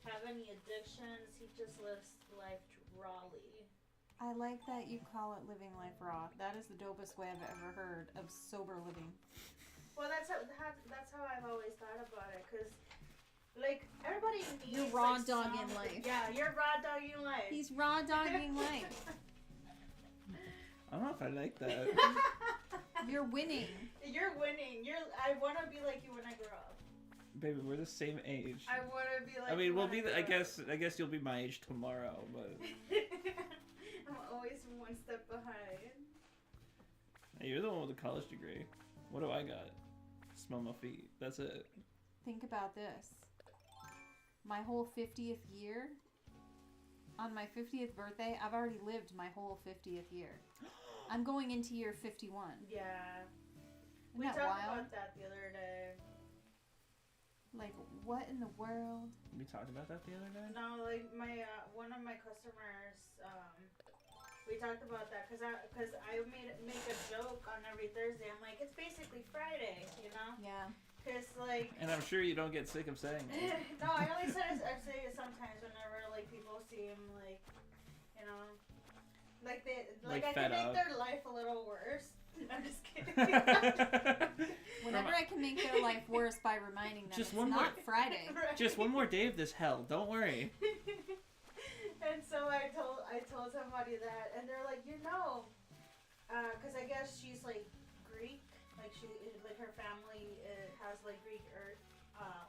C: have any addictions. He just lives life rawly.
B: I like that you call it living life raw. That is the dopest way I've ever heard of sober living.
C: Well, that's how I've always thought about it. Cause like everybody needs.
B: You're raw
C: like,
B: dogging
C: some-
B: life.
C: Yeah, you're raw dogging life.
B: He's raw dogging life.
A: I don't know if I like that.
B: You're winning.
C: You're winning. I want to be like you when I grow up.
A: Baby, we're the same age.
C: I want to be like.
A: I mean,
C: you
A: we'll
C: when
A: be.
C: grow
A: I
C: up.
A: guess you'll be my age tomorrow, but
C: I'm always one step behind.
A: hey, you're the one with a college degree. What do I got? Smell my feet. That's it.
B: Think about this. My whole 50th year, on my 50th birthday, I've already lived my whole 50th year. I'm going into year 51.
C: Yeah.
B: Isn't
C: We
B: that
C: talked
B: wild?
C: about that the other day.
B: Like, what in the world?
A: We talked about that the other day.
C: No, like my one of my customers, we talked about that because I make a joke on every Thursday. I'm like, it's basically Friday, you know?
B: Yeah.
C: Cause like.
A: And I'm sure you don't get sick of saying it.
C: No, I only say it sometimes whenever like people seem like, you know, like
A: Like
C: I
A: fed
C: can make
A: up.
C: their life a little worse. I'm just kidding.
B: Whenever I can make their life worse by reminding them
A: Just
B: it's
A: one
B: not
A: more-
B: Friday.
C: Right.
A: Just one more day of this hell. Don't worry.
C: And so I told somebody that, and they're like, you know, because I guess she's like Greek, like her family has like Greek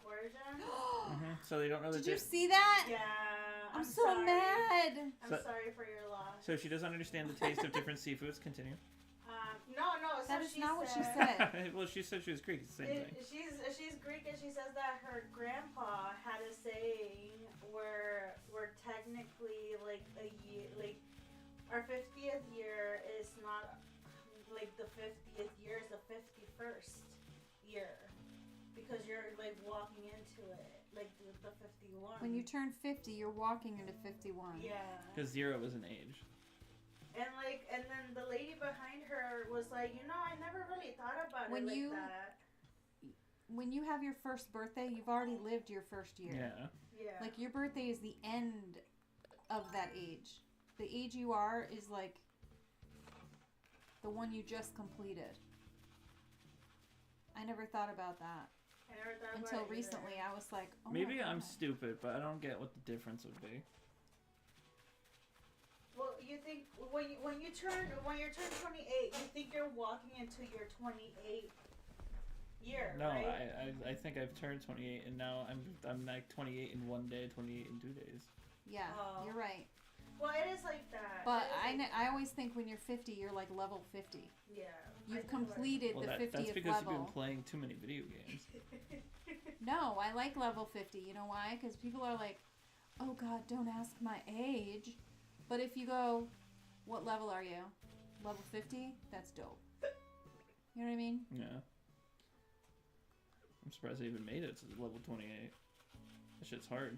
C: origin.
A: So they don't know the
B: Did you
A: difference.
B: see that?
C: Yeah,
B: I'm so
C: sorry.
B: mad.
C: I'm
A: So-
C: sorry for your loss.
A: So she doesn't understand the taste of different seafoods. Continue.
C: No. So
B: That is
C: she
B: not what she
C: said.
B: said.
A: Well, she said she was Greek. It's the same thing.
C: She's Greek, and she says that her grandpa had a saying where technically like a year, like our 50th year is not like the 50th year is the 51st year because you're like walking into it like the 51.
B: When you turn 50, you're walking into 51.
C: yeah.
A: Because 0 is an age.
C: And then the lady behind her was like, you know, I never really thought about
B: When
C: it like
B: you-
C: that.
B: When you have your first birthday, you've already lived your first year.
A: Yeah.
C: Yeah.
B: Like, your birthday is the end of that age. The age you are is like the one you just completed. I never thought about that.
C: I never thought about
B: Until
C: it either.
B: recently, I was like, oh
A: Maybe
B: my
A: I'm
B: God.
A: stupid, but I don't get what the difference would be.
C: Well, you think when you turn 28, you think you're walking into your 28 year,
A: No,
C: right?
A: I think I've turned 28, and now I'm like 28 in 1 day, 28 in 2 days.
B: Yeah,
C: Oh.
B: you're right.
C: Well, it is like that.
B: But
C: It is like-
B: I always think when you're 50, you're like level 50.
C: yeah.
B: You've completed
A: Well,
B: the 50th
A: that's because
B: level.
A: you've been playing too many video games.
B: No, I like level 50. You know why? Because people are like, oh God, don't ask my age. But if you go, what level are you? Level 50? That's dope. You know what I mean?
A: Yeah. I'm surprised I even made it to level 28. That shit's hard.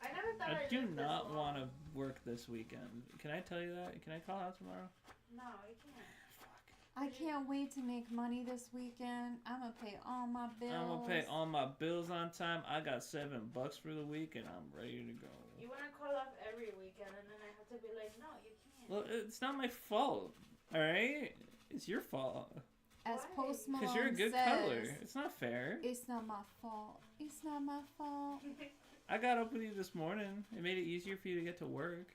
C: I never thought
A: I
C: I'd
A: do
C: live this
A: not
C: long.
A: want to work this weekend. Can I tell you that? Can I call out tomorrow?
C: No, you can't.
A: Fuck.
B: I can't wait to make money this weekend. I'm gonna pay all my bills.
A: I'm gonna pay all my bills on time. I got $7 for the week, and I'm ready to go.
C: You want to call off every weekend, and then I have to be like, no, you can't.
A: Well, it's not my fault. All right, it's your fault.
B: As
C: Why?
B: Post Malone
A: Because you're a good
B: says,
A: cuddler. It's not fair.
B: it's not my fault. It's not my fault.
A: I got up with you this morning. It made it easier for you to get to work.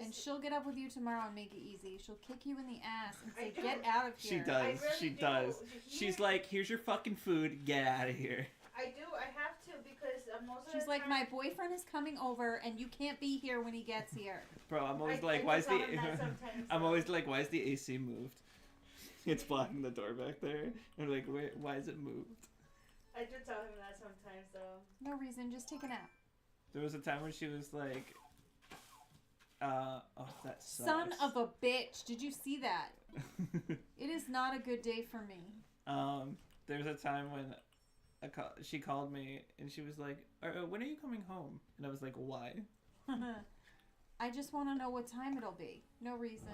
B: And And she'll get up with you tomorrow and make it easy. She'll kick you in the ass and say,
C: I
B: "Get
C: do.
B: out of
A: She
B: here."
A: does.
C: I really
A: She
C: do.
A: does.
C: He-
A: She's like, here's your fucking food. Get out of here.
C: I do. I have to because most of
B: She's
C: the
B: like,
C: time,
B: "My boyfriend is coming over, and you can't be here when he gets here."
A: Bro, I'm always
C: I
A: like,
C: do
A: why is
C: tell
A: the...
C: him that sometimes,
A: I'm
C: though.
A: always like, why is the AC moved? It's blocking the door back there. I'm like, wait, why is it moved?
C: I do tell him that sometimes though.
B: No reason, just take a nap.
A: There was a time when she was like, oh, that sucks.
B: Son of a bitch! Did you see that? It is not a good day for me.
A: There's a time when she called me and she was like, when are you coming home? And I was like, why?
B: I just want to know what time it'll be. No reason.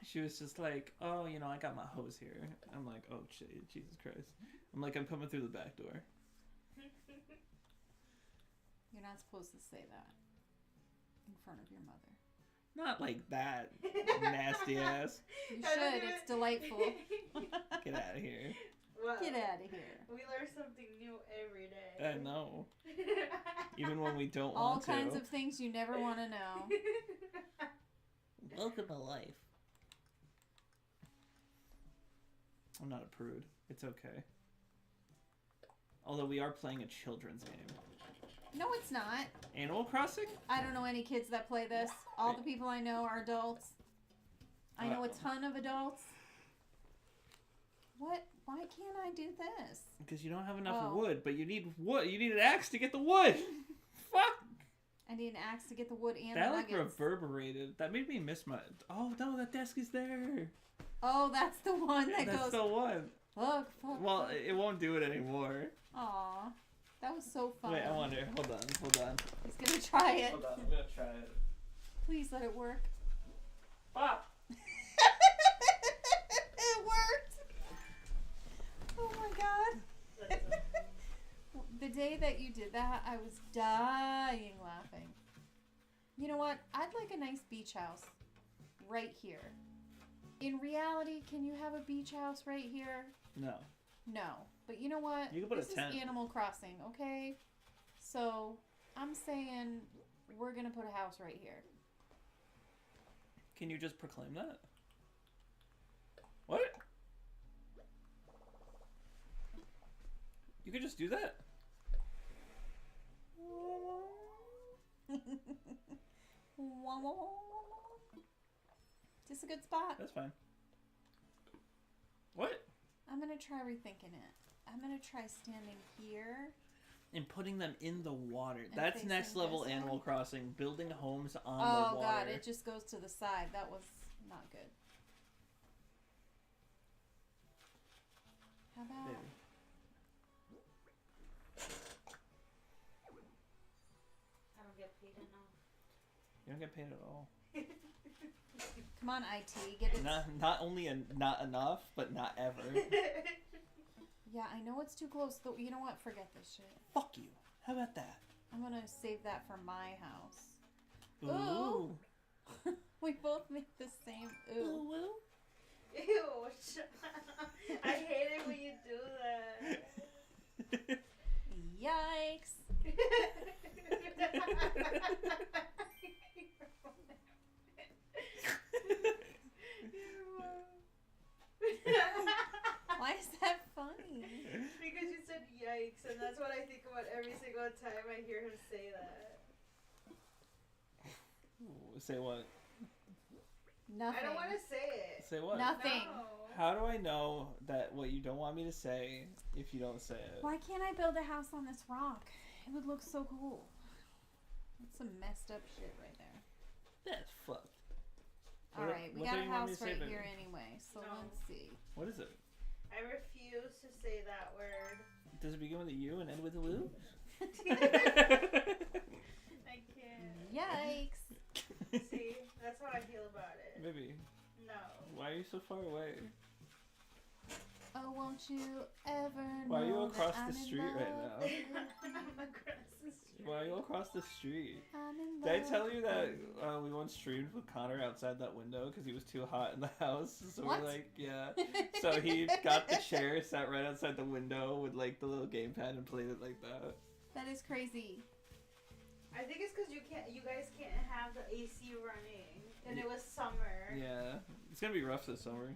A: She was just like, oh, you know, I got my hose here. I'm like, oh, shit, Jesus Christ. I'm like, I'm coming through the back door.
B: You're not supposed to say that in front of your mother.
A: Not like that, nasty ass.
B: You
C: I don't
B: should.
C: even-
B: It's delightful.
A: Get out of here.
C: Well,
B: Get out of here.
C: We learn something new every day.
A: I know. Even when we don't
B: All
A: want to.
B: kinds of things you never want to know.
E: Welcome to life.
A: I'm not a prude. It's okay. Although we are playing a children's game.
B: No, it's not.
A: Animal Crossing?
B: I don't know any kids that play this. All the people I know are adults. I know a ton of adults. What? Why can't I do this?
A: Because you don't have enough
B: Oh.
A: wood, but you need wood. You need an axe to get the wood. Fuck.
B: I need an axe to get the wood and
A: That
B: the
A: like
B: nuggets.
A: reverberated. That made me miss my. Oh no, that desk is there.
B: Oh, that's the one that
A: That's
B: goes.
A: the one.
B: Fuck, fuck.
A: Well, it won't do it anymore.
B: Aw, that was so fun.
A: Wait, I wonder. Hold on.
B: He's gonna try it.
A: Hold on, I'm gonna try it.
B: Please let it work.
A: Pop.
B: It worked. Oh my god. The day that you did that, I was dying laughing. You know what? I'd like a nice beach house right here. In reality, can you have a beach house right here?
A: No.
B: No. But you know what?
A: You can put a
B: this
A: tent.
B: is Animal Crossing, okay? So, I'm saying we're gonna put a house right here.
A: Can you just proclaim that? What? You could just do that?
B: Is this a good spot?
A: That's fine. What?
B: I'm gonna try rethinking it. I'm gonna try standing here.
A: And putting them in the water.
B: And
A: That's
B: facing
A: next level
B: this
A: Animal
B: way?
A: Crossing. Building homes on the
B: Oh
A: water.
B: god, it just goes to the side. That was not good. How about
A: Baby.
C: I don't get paid enough.
A: You don't get paid at all.
B: come on, IT, get it.
A: Not only not enough, but not ever.
B: Yeah, I know it's too close. Though, you know what? Forget this shit.
A: Fuck you. How about that?
B: I'm gonna save that for my house.
A: Ooh.
B: We both make the same ooh.
C: Ew, I hate it when you do that.
B: Yikes. Why is that funny?
C: Because you said yikes, and that's what I think about every single time I hear him say that.
A: Say what?
B: Nothing.
C: I don't want to say it.
A: Say what?
B: Nothing.
C: No.
A: How do I know that what you don't want me to say if you don't say it?
B: Why can't I build a house on this rock? It would look so cool. That's some messed up shit right there.
A: That's fucked.
B: All
A: What-
B: right, we
A: what
B: got
A: do
B: a
A: you want me
B: house
A: to say,
B: right
A: baby?
B: here anyway. So
C: No.
B: let's see.
A: What is it?
C: I refuse to say that word.
A: Does it begin with a U and end with a Lou?
C: I can't.
B: Yikes.
C: See, that's how I feel about it.
A: Baby,
C: No.
A: why are you so far away?
B: Oh, won't you ever
A: Why are you
B: know
A: across
B: that
A: the
B: I'm in
A: street right
B: love
A: now?
B: with you?
C: I'm across the street.
A: Why are you across the street?
B: I'm in
A: Did I
B: love
A: tell you that
B: with
A: we once streamed with Connor outside that window because he was too hot in the house? So
B: What?
A: we're like, yeah.
B: you.
A: So he got the chair, sat right outside the window with like the little gamepad and played it like that.
B: That is crazy.
C: I think it's because you guys can't have the AC running. and it was summer.
A: Yeah, it's gonna be rough this summer.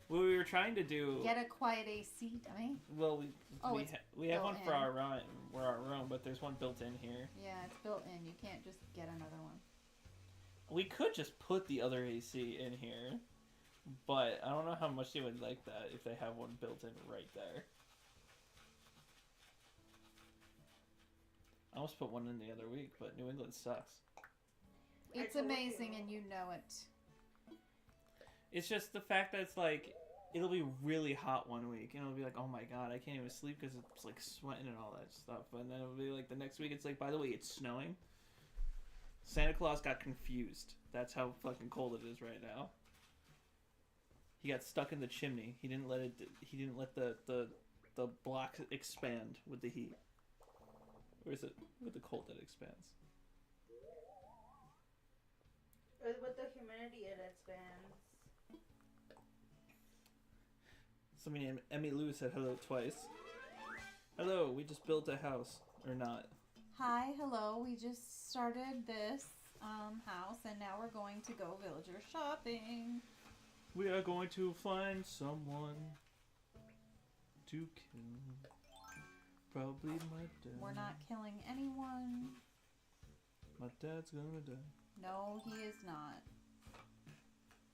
A: What we were trying to do.
B: Get a quiet AC, dummy.
A: Well,
B: Oh,
A: we,
B: it's
A: we have one
B: built
A: for
B: in.
A: our room, but there's one built in here.
B: Yeah, it's built in. You can't just get another one.
A: We could just put the other AC in here, but I don't know how much they would like that if they have one built in right there. I almost put one in the other week, but New England sucks.
B: It's
C: told
B: amazing,
C: you.
B: and you know it.
A: It's just the fact that it's like, it'll be really hot one week, and it'll be like, oh my god, I can't even sleep because it's like sweating and all that stuff. And then it'll be like the next week, it's like, by the way, it's snowing. Santa Claus got confused. That's how fucking cold it is right now. He got stuck in the chimney. He didn't let the block expand with the heat. Or is it with the cold that expands?
C: With the humidity, it expands.
A: Somebody named Emmy Lou said hello twice. Hello, we just built a house. Or not.
B: Hi, hello. We just started this house, and now we're going to go villager shopping.
A: We are going to find someone to kill. Probably my dad.
B: We're not killing anyone.
A: My dad's gonna die.
B: No, he is not.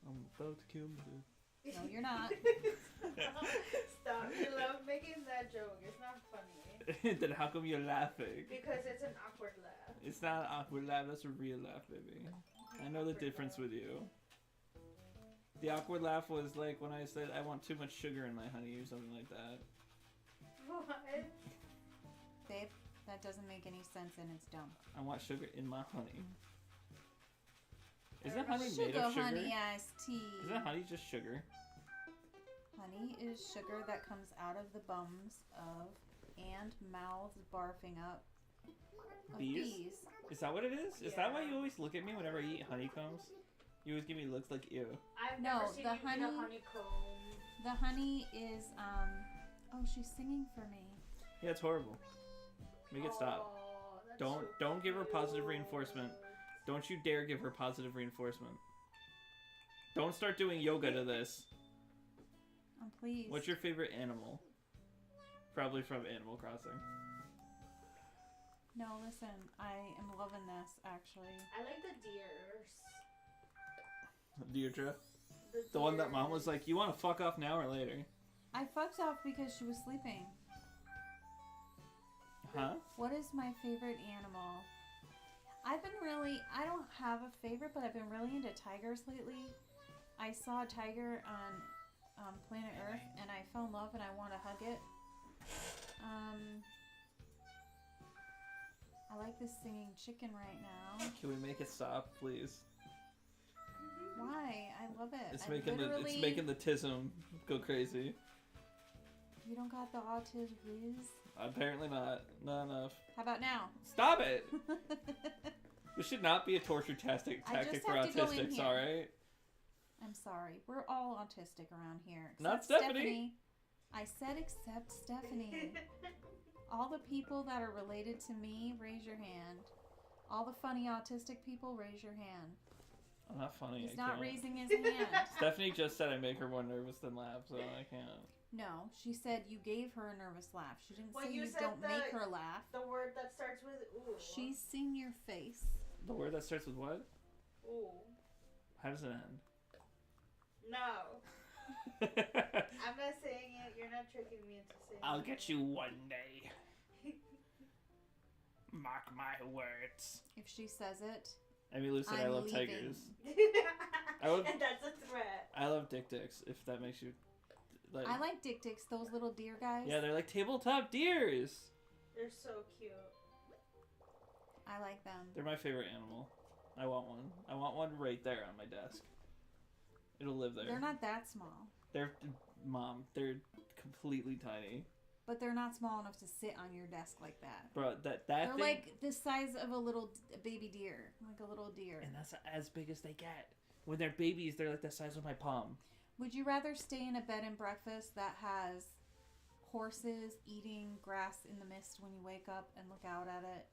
A: I'm about to kill my dad.
B: No, you're not.
C: Stop. You love making that joke. It's not funny.
A: Then how come you're laughing?
C: Because it's an awkward laugh.
A: It's not an awkward laugh, that's a real laugh, baby. I know the difference with you. The awkward laugh was like when I said I want too much sugar in my honey or something like that.
C: What?
B: Babe, that doesn't make any sense, and it's dumb.
A: I want sugar in my honey. Isn't honey made
B: Sugar
A: of sugar?
B: honey iced tea.
A: Isn't honey just sugar?
B: Honey is sugar that comes out of the bums of and mouths barfing up of bees.
A: Is that what it is? Is that why you always look at me whenever I eat honeycombs? You always give me looks like ew.
C: I've
B: No,
C: never seen
B: the
C: you eat a
B: honey-
C: honeycomb.
B: The honey is oh, she's singing for me.
A: Yeah, it's horrible. Make it stop.
C: Oh, that's
A: Don't
C: so
A: give her positive
C: cute.
A: reinforcement. Don't you dare give her positive reinforcement. Don't start doing yoga to this.
B: I'm pleased.
A: What's your favorite animal? Probably from Animal Crossing.
B: No, listen, I am loving this, actually.
C: I like the deers.
A: Deirdre. The one that mom was like, you want to fuck off now or later?
B: I fucked off because she was sleeping.
A: Huh?
B: What is my favorite animal? I don't have a favorite, but I've been really into tigers lately. I saw a tiger on planet Earth, and I fell in love, and I want to hug it. I like this singing chicken right now.
A: Can we make it stop, please?
B: Why? I love it.
A: It's
B: I
A: making
B: literally-
A: the tism go crazy.
B: You don't got the autism whiz?
A: Apparently not. Not enough.
B: How about now?
A: Stop it! This should not be a torture tactic
B: I just
A: for
B: have to go in
A: autistics,
B: here.
A: alright?
B: I'm sorry. We're all autistic around here.
A: Not
B: except
A: Stephanie.
B: I said except Stephanie. All the people that are related to me, raise your hand. All the funny autistic people, raise your hand.
A: I'm not funny.
B: He's
A: I
B: not
A: can't.
B: raising his hand.
A: Stephanie just said I make her more nervous than laugh, so I can't.
B: No, she said you gave her a nervous laugh. She didn't
C: Well,
B: say
C: you
B: you
C: said
B: don't
C: that-
B: make her laugh.
C: The word that starts with ooh.
B: She's seen your face.
A: The word that starts with what?
C: Ooh.
A: How does it end?
C: No. I'm not saying it. You're not tricking me into saying
A: I'll
C: it.
A: get you one day. Mark my words.
B: If she says it,
A: Emmy Lou said I
B: I'm
A: love
B: leaving.
A: tigers. I would-
C: And that's a threat.
A: I love dick dicks, if that makes you... Like,
B: I like dick dicks, those little deer guys.
A: yeah, they're like tabletop deers.
C: They're so cute.
B: I like them.
A: They're my favorite animal. I want one. I want one right there on my desk. It'll live there.
B: They're not that small,
A: They're... Mom, they're completely tiny.
B: but they're not small enough to sit on your desk like that.
A: Bro, that
B: They're
A: thing...
B: like the size of a little baby deer, like a little deer.
A: And that's as big as they get. When they're babies, they're like the size of my palm.
B: Would you rather stay in a bed and breakfast that has horses eating grass in the mist when you wake up and look out at it,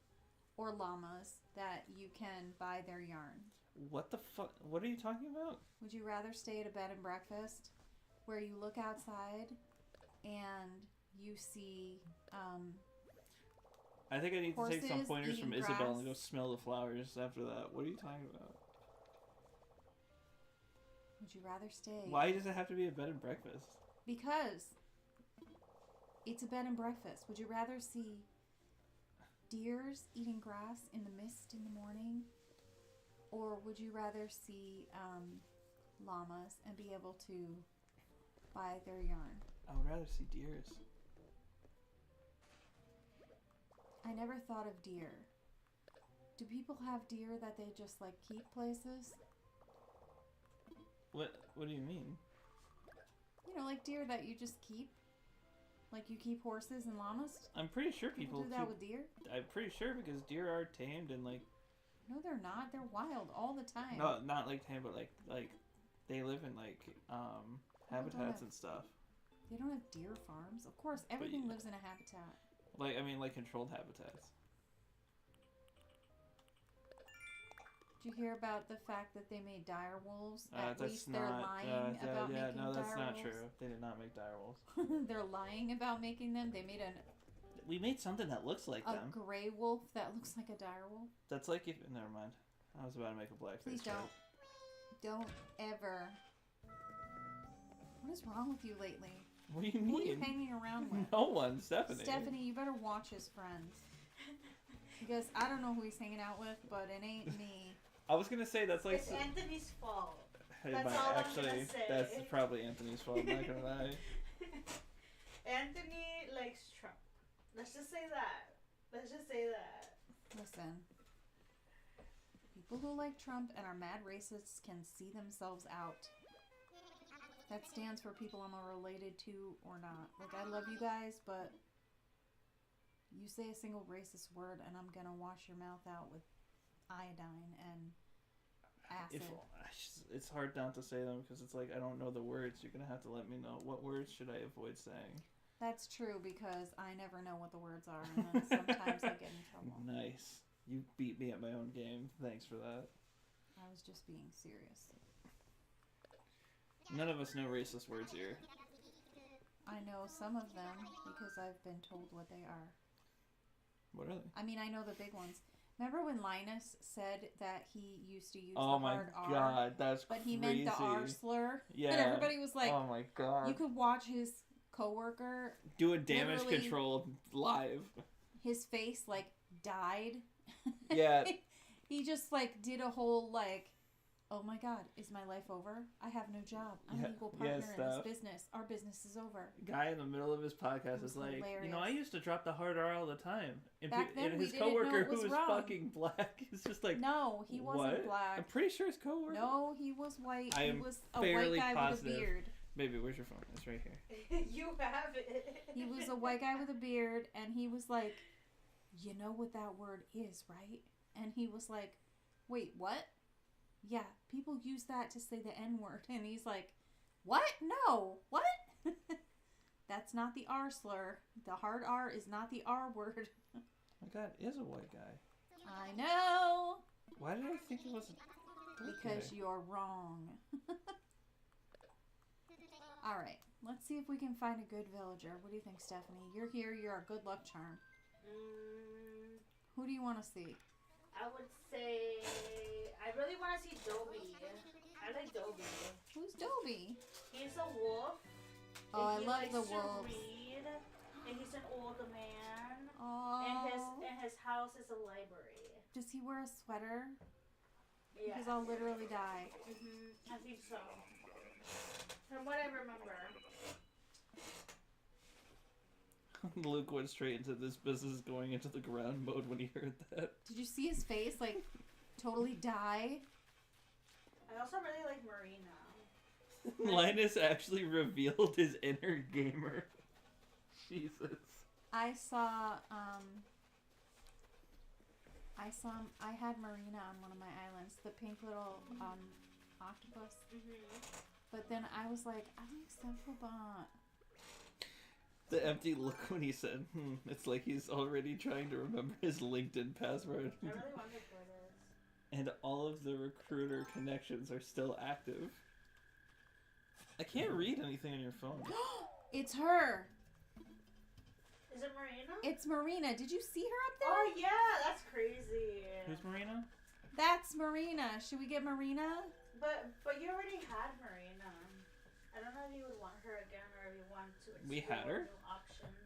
B: or llamas that you can buy their yarn?
A: What the fuck? What are you talking about?
B: Would you rather stay at a bed and breakfast where you look outside and you see
A: I think I need to take some
B: horses
A: pointers from
B: eating
A: Isabel
B: grass?
A: and go smell the flowers after that. What are you talking about?
B: would you rather stay?
A: Why does it have to be a bed and breakfast?
B: Because it's a bed and breakfast. Would you rather see deers eating grass in the mist in the morning? Or would you rather see llamas and be able to buy their yarn?
A: I would rather see deers.
B: I never thought of deer. Do people have deer that they just like keep places?
A: What do you mean?
B: You know, like deer that you just keep? Like you keep horses and llamas?
A: I'm pretty sure people
B: do that with deer?
A: I'm pretty sure because deer are tamed and like
B: No, they're not. They're wild all the time.
A: no, not like tamed, but like they live in like habitats and stuff.
B: They don't have deer farms. Of course, everything
A: you-
B: lives in a habitat.
A: Like I mean like controlled habitats.
B: Did you hear about the fact that they made dire wolves? At
A: That's
B: least
A: not.
B: they're lying about
A: yeah,
B: making
A: no, that's
B: dire
A: not
B: wolves.
A: true. They did not make dire wolves.
B: They're lying about making them. They made
A: We made something that looks like
B: a
A: them.
B: gray wolf that looks like a dire wolf.
A: That's like if. Never mind. I was about to make a blackface
B: Please
A: joke.
B: Don't ever. What is wrong with you lately?
A: What do you
B: Who are you
A: mean?
B: hanging around with?
A: No one, Stephanie.
B: Stephanie, you better watch his friends. Because I don't know who he's hanging out with, but it ain't me.
A: I was gonna say that's like.
C: It's Anthony's fault.
A: Hey,
C: That's
A: but
C: all I'm
A: actually,
C: gonna say.
A: that's probably Anthony's fault. I'm not gonna lie.
C: Anthony likes Trump. Let's just say that. Let's just say that.
B: Listen. People who like Trump and are mad racists can see themselves out. That stands for people I'm related to or not. Like, I love you guys, but you say a single racist word and I'm gonna wash your mouth out with iodine and acid.
A: It's hard not to say them because it's like I don't know the words. You're gonna have to let me know what words should I avoid saying.
B: That's true because I never know what the words are and then sometimes I get in trouble.
A: Nice. You beat me at my own game. Thanks for that.
B: I was just being serious.
A: None of us know racist words here.
B: I know some of them because I've been told what they are.
A: What are they?
B: I mean, I know the big ones. Remember when Linus said that he used to use
A: Oh
B: the
A: my
B: hard R,
A: god, that's
B: but
A: crazy.
B: he meant the R slur?
A: Yeah.
B: And everybody was like,
A: oh my god.
B: you could watch his coworker,
A: do a damage
B: literally-
A: control live.
B: his face like died.
A: Yeah.
B: He just like did a whole like, oh my god, is my life over? I have no job. I'm
A: Yeah,
B: an equal
A: yeah,
B: partner in this
A: stuff.
B: business. Our business is over.
A: Guy in the middle of his podcast
B: It was
A: is like, you know,
B: hilarious.
A: I used to drop the hard R all the time. And,
B: Back then,
A: and
B: we
A: his
B: didn't know
A: coworker
B: it was
A: who was
B: wrong.
A: fucking black is just like,
B: No, he wasn't
A: what? I'm
B: black.
A: pretty sure his coworker.
B: No, he was white.
A: I
B: He
A: am
B: was a
A: fairly
B: white guy
A: positive.
B: with a beard.
A: Baby, where's your phone? It's right here.
C: You have it.
B: He was a white guy with a beard, and he was like, you know what that word is, right? And he was like, wait, what? Yeah, people use that to say the N-word. And he's like, what? No, what? That's not the R slur. The hard R is not the R word.
A: My god, it is a white guy.
B: I know,
A: Why did I think it was a...
B: because
A: Okay.
B: you're wrong. All right, let's see if we can find a good villager. What do you think, Stephanie? You're here. You're a good luck charm. Who do you want to see?
C: I would say I really want to see Dobie. I like Dobie.
B: Who's Dobie?
C: He's a wolf.
B: Oh, I
C: and he
B: love
C: likes
B: the
C: to
B: wolves.
C: read, and he's an old man.
B: Oh,
C: And his house is a library.
B: does he wear a sweater?
C: Yeah.
B: Because I'll literally die.
C: I think so. From what I remember.
A: Luke went straight into this business going into the ground mode when he heard that.
B: Did you see his face like totally die?
C: I also really like Marina.
A: Linus actually revealed his inner gamer. Jesus.
B: I saw I had Marina on one of my islands, the pink little octopus. But then I was like, I like Cephalbot.
A: The empty look when he said, it's like he's already trying to remember his LinkedIn password.
C: I really wonder who it is.
A: and all of the recruiter connections are still active. I can't read anything on your phone.
B: It's her.
C: Is it Marina?
B: It's Marina. Did you see her up there?
C: Oh yeah, that's crazy.
A: Who's Marina?
B: That's Marina. Should we get Marina?
C: But you already had Marina. I don't know if you would want her again or if you want to explore
A: We had her?
C: new options.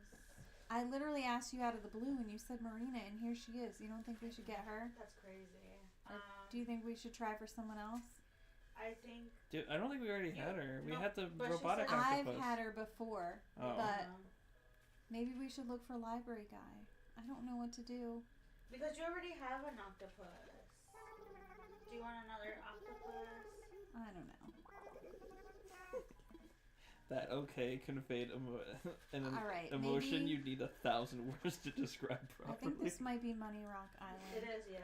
B: I literally asked you out of the blue and you said Marina, and here she is. You don't think we should get her?
C: That's crazy.
B: Do you think we should try for someone else?
C: I think.
A: Dude, I don't think we already had her. We
C: No,
A: had the
C: but she
A: robotic
C: said-
B: I've
A: octopus.
B: had her before,
A: Oh.
B: but maybe we should look for library guy. I don't know what to do.
C: Because you already have an octopus. Do you want another octopus?
B: I don't know.
A: That okay conveyed an
B: All right,
A: emotion
B: maybe-
A: you need 1,000 words to describe
B: I
A: properly.
B: think this might be Money Rock
C: It
B: Island.
C: is, yeah.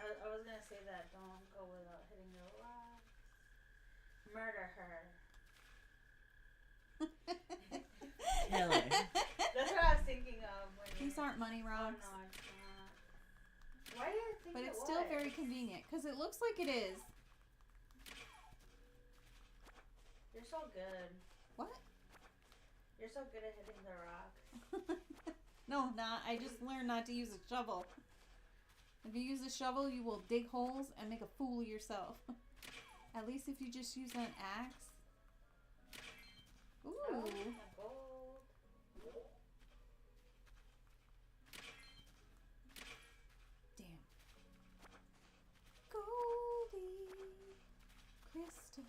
C: I was gonna say that. Don't go without hitting the rock. Murder her.
A: Kill her.
C: That's what I was thinking of. When
B: These aren't money
C: Oh,
B: rocks,
C: no, it's not. Why did I think
B: but
C: it
B: it's still
C: was?
B: very convenient because it looks like it is.
C: You're so good.
B: What?
C: You're so good at hitting the rock.
B: No, I'm not. I just learned not to use a shovel. If you use a shovel, you will dig holes and make a fool of yourself. At least if you just use an axe. Ooh.
C: Oh, my gold.
B: Damn. Goldie crystal.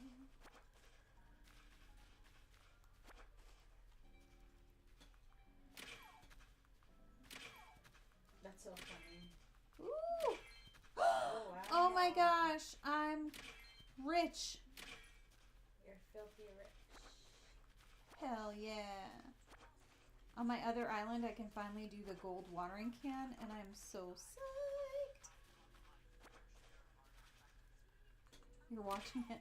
C: That's so funny.
B: Ooh.
C: Oh, wow.
B: Oh my gosh, I'm rich.
C: You're filthy rich.
B: Hell yeah. On my other island, I can finally do the gold watering can, and I'm so psyched. You're watching it.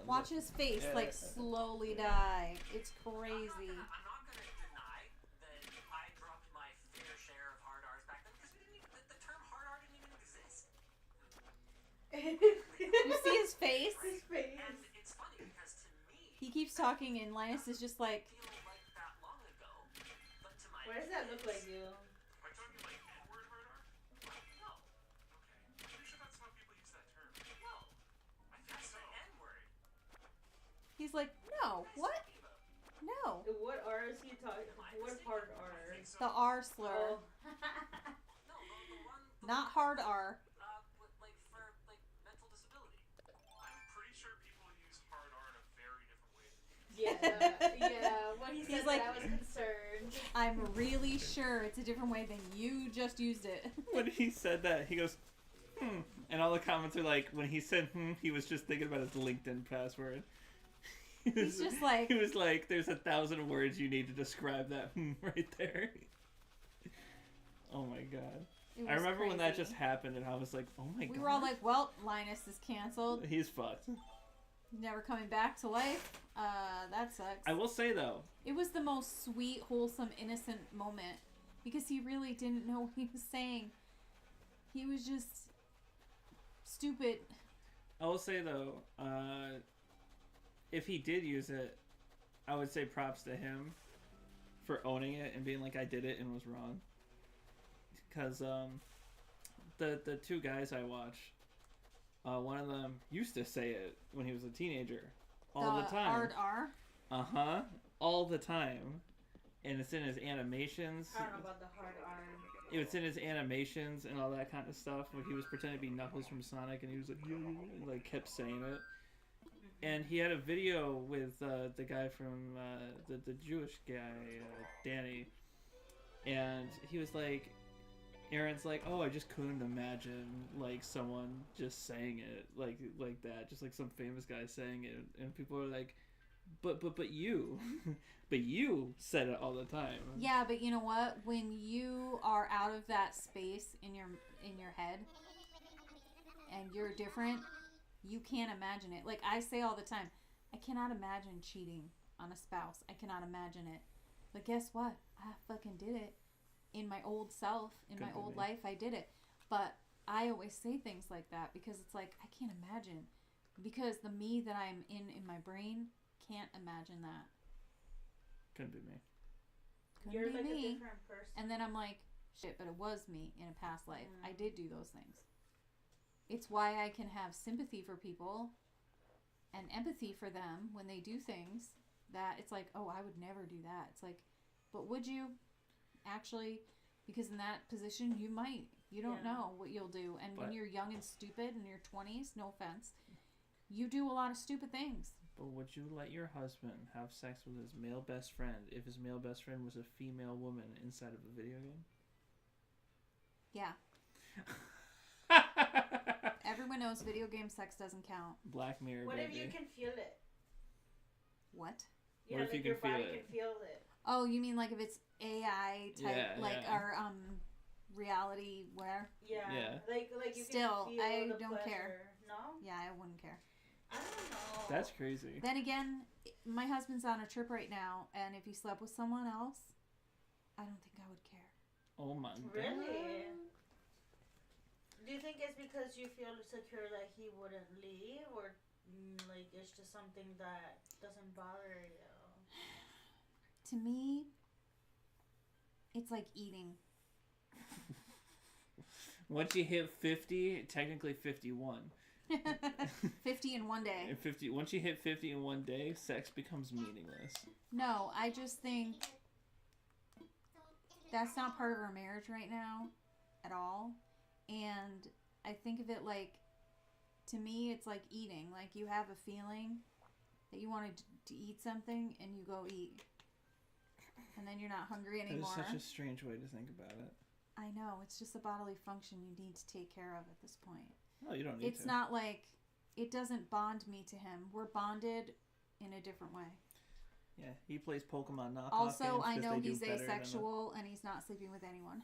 B: Watch his face,
A: Yeah.
B: like, slowly die. It's crazy.
F: I'm not gonna deny that I dropped my fair share of hard R's back then because we didn't even, the term hard R didn't even exist.
B: You see his face?
C: His face.
F: And it's funny because to me,
B: He keeps talking, and Linus is just like,
F: it feel like that long ago. But to my
C: Why does that look like you?
G: Am I talking like N-word hard R?
F: No,
G: Okay. I'm pretty sure that's how people use that term.
F: no,
G: I think
F: that's
G: so.
F: the N word.
B: he's like, no, what?
F: Talking about.
B: No.
C: What R is he talking? What hard R?
G: I think so.
B: The R slur.
C: Oh.
F: No, the one. The
B: Not
F: one,
B: hard R.
F: with, like for like mental disability.
G: I'm pretty sure people use hard R in a very different way.
C: Yeah. When he
B: He's
C: said
B: like-
C: that, I was concerned.
B: I'm really sure it's a different way than you just used it.
A: When he said that, he goes, and all the comments are like, when he said he was just thinking about his LinkedIn password.
B: He's just like,
A: He was like, there's 1,000 words you need to describe that right there. Oh my god.
B: it
A: I
B: was
A: remember when that
B: crazy.
A: just happened, and I was like, oh my god.
B: We were all like, well, Linus is canceled.
A: He's fucked.
B: Never coming back to life. That sucks.
A: I will say, though,
B: It was the most sweet, wholesome, innocent moment because he really didn't know what he was saying. He was just stupid.
A: I will say, though, if he did use it, I would say props to him for owning it and being like, I did it and was wrong. Because the two guys I watch, one of them used to say it when he was a teenager all the time.
B: Hard R.
A: Uh-huh. All the time. And it's in his animations.
C: I don't know about the hard R.
A: It's in his animations and all that kind of stuff when he was pretending to be Knuckles from Sonic and he was like, yeah, yeah, yeah, and, like kept saying it. And he had a video with the guy from the Jewish guy, Danny, and he was like, Aaron's like, oh, I just couldn't imagine like someone just saying it like that, just like some famous guy saying it, and people are like, but you, but you said it all the time.
B: Yeah, but you know what? When you are out of that space in your head and you're different, you can't imagine it. Like I say all the time, I cannot imagine cheating on a spouse. I cannot imagine it. But guess what? I fucking did it. In my old self, in
A: Good
B: my
A: for
B: old
A: me.
B: life, I did it. But I always say things like that because it's like I can't imagine, because the me that I'm in my brain can't imagine that.
A: Couldn't be me.
B: Couldn't
C: You're
B: be
C: like a
B: me.
C: different person.
B: And then I'm like, shit, but it was me in a past life. I did do those things. It's why I can have sympathy for people and empathy for them when they do things that it's like, oh, I would never do that. It's like, but would you actually? Because in that position, you might. You don't
C: Yeah.
B: know what you'll do. And when
A: But-
B: you're young and stupid in your 20s, no offense, you do a lot of stupid things.
A: But would you let your husband have sex with his male best friend if his male best friend was a female woman inside of a video game?
B: Yeah. Everyone knows video game sex doesn't count.
A: Black Mirror,
C: What if
A: baby.
C: you can feel it?
B: What?
C: Yeah,
A: What if
C: like
A: you
C: your
A: can feel
C: body
A: it?
C: can feel it.
B: Oh, you mean like if it's AI type,
A: Yeah,
B: like
A: yeah.
B: our reality where?
C: Yeah.
A: Yeah.
C: Like you
B: Still,
C: can feel
B: I
C: the
B: don't care.
C: pleasure. No?
B: Yeah, I wouldn't care.
C: I don't know.
A: That's crazy.
B: Then again, my husband's on a trip right now, and if he slept with someone else, I don't think I would care.
A: Oh my
C: Really?
A: god.
C: Do you think it's because you feel secure that he wouldn't leave, or like it's just something that doesn't bother you?
B: To me, it's like eating.
A: Once you hit 50, technically 51.
B: 50 in one day.
A: And 50. Once you hit 50 in one day, sex becomes meaningless.
B: No, I just think that's not part of our marriage right now at all. And I think of it like, to me, it's like eating. Like you have a feeling that you want to eat something and you go eat. And then you're not hungry
A: That is
B: anymore.
A: such a strange way to think about it.
B: I know, it's just a bodily function you need to take care of at this point.
A: No, you don't need
B: It's
A: to.
B: not like, it doesn't bond me to him. We're bonded in a different way.
A: Yeah, he plays Pokemon knockoff
B: Also,
A: games
B: I
A: 'cause
B: know
A: they do
B: he's
A: better than the-
B: asexual and he's not sleeping with anyone.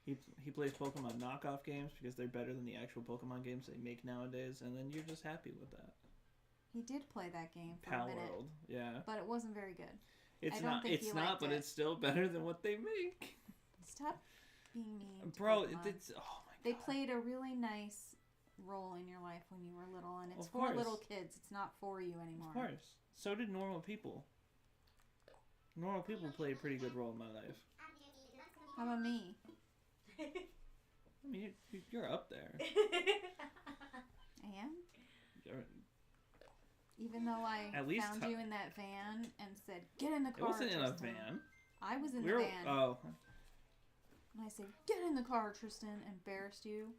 A: He plays Pokemon knockoff games because they're better than the actual Pokemon games they make nowadays, and then you're just happy with that.
B: He did play that game for
A: Pal
B: a minute,
A: World, yeah.
B: but it wasn't very good.
A: It's
B: I don't
A: not.
B: think
A: It's
B: he
A: not,
B: liked
A: but
B: it.
A: it's still better than what they make.
B: Stop being mean. to
A: Bro,
B: Pokemon.
A: it's oh my god.
B: They played a really nice role in your life when you were little, and it's
A: Of
B: for
A: course.
B: little kids. It's not for you anymore.
A: Of course. So did normal people. Normal people play a pretty good role in my life.
B: How about me?
A: I mean, you're up there.
B: I am?
A: You're-
B: Even though I
A: At least
B: found
A: t-
B: you in that van and said, get in the
A: It
B: car,
A: wasn't in a
B: Tristan."
A: van.
B: I was in
A: We
B: the
A: were.
B: van.
A: Oh,
B: And I said, get in the car, Tristan, embarrassed you.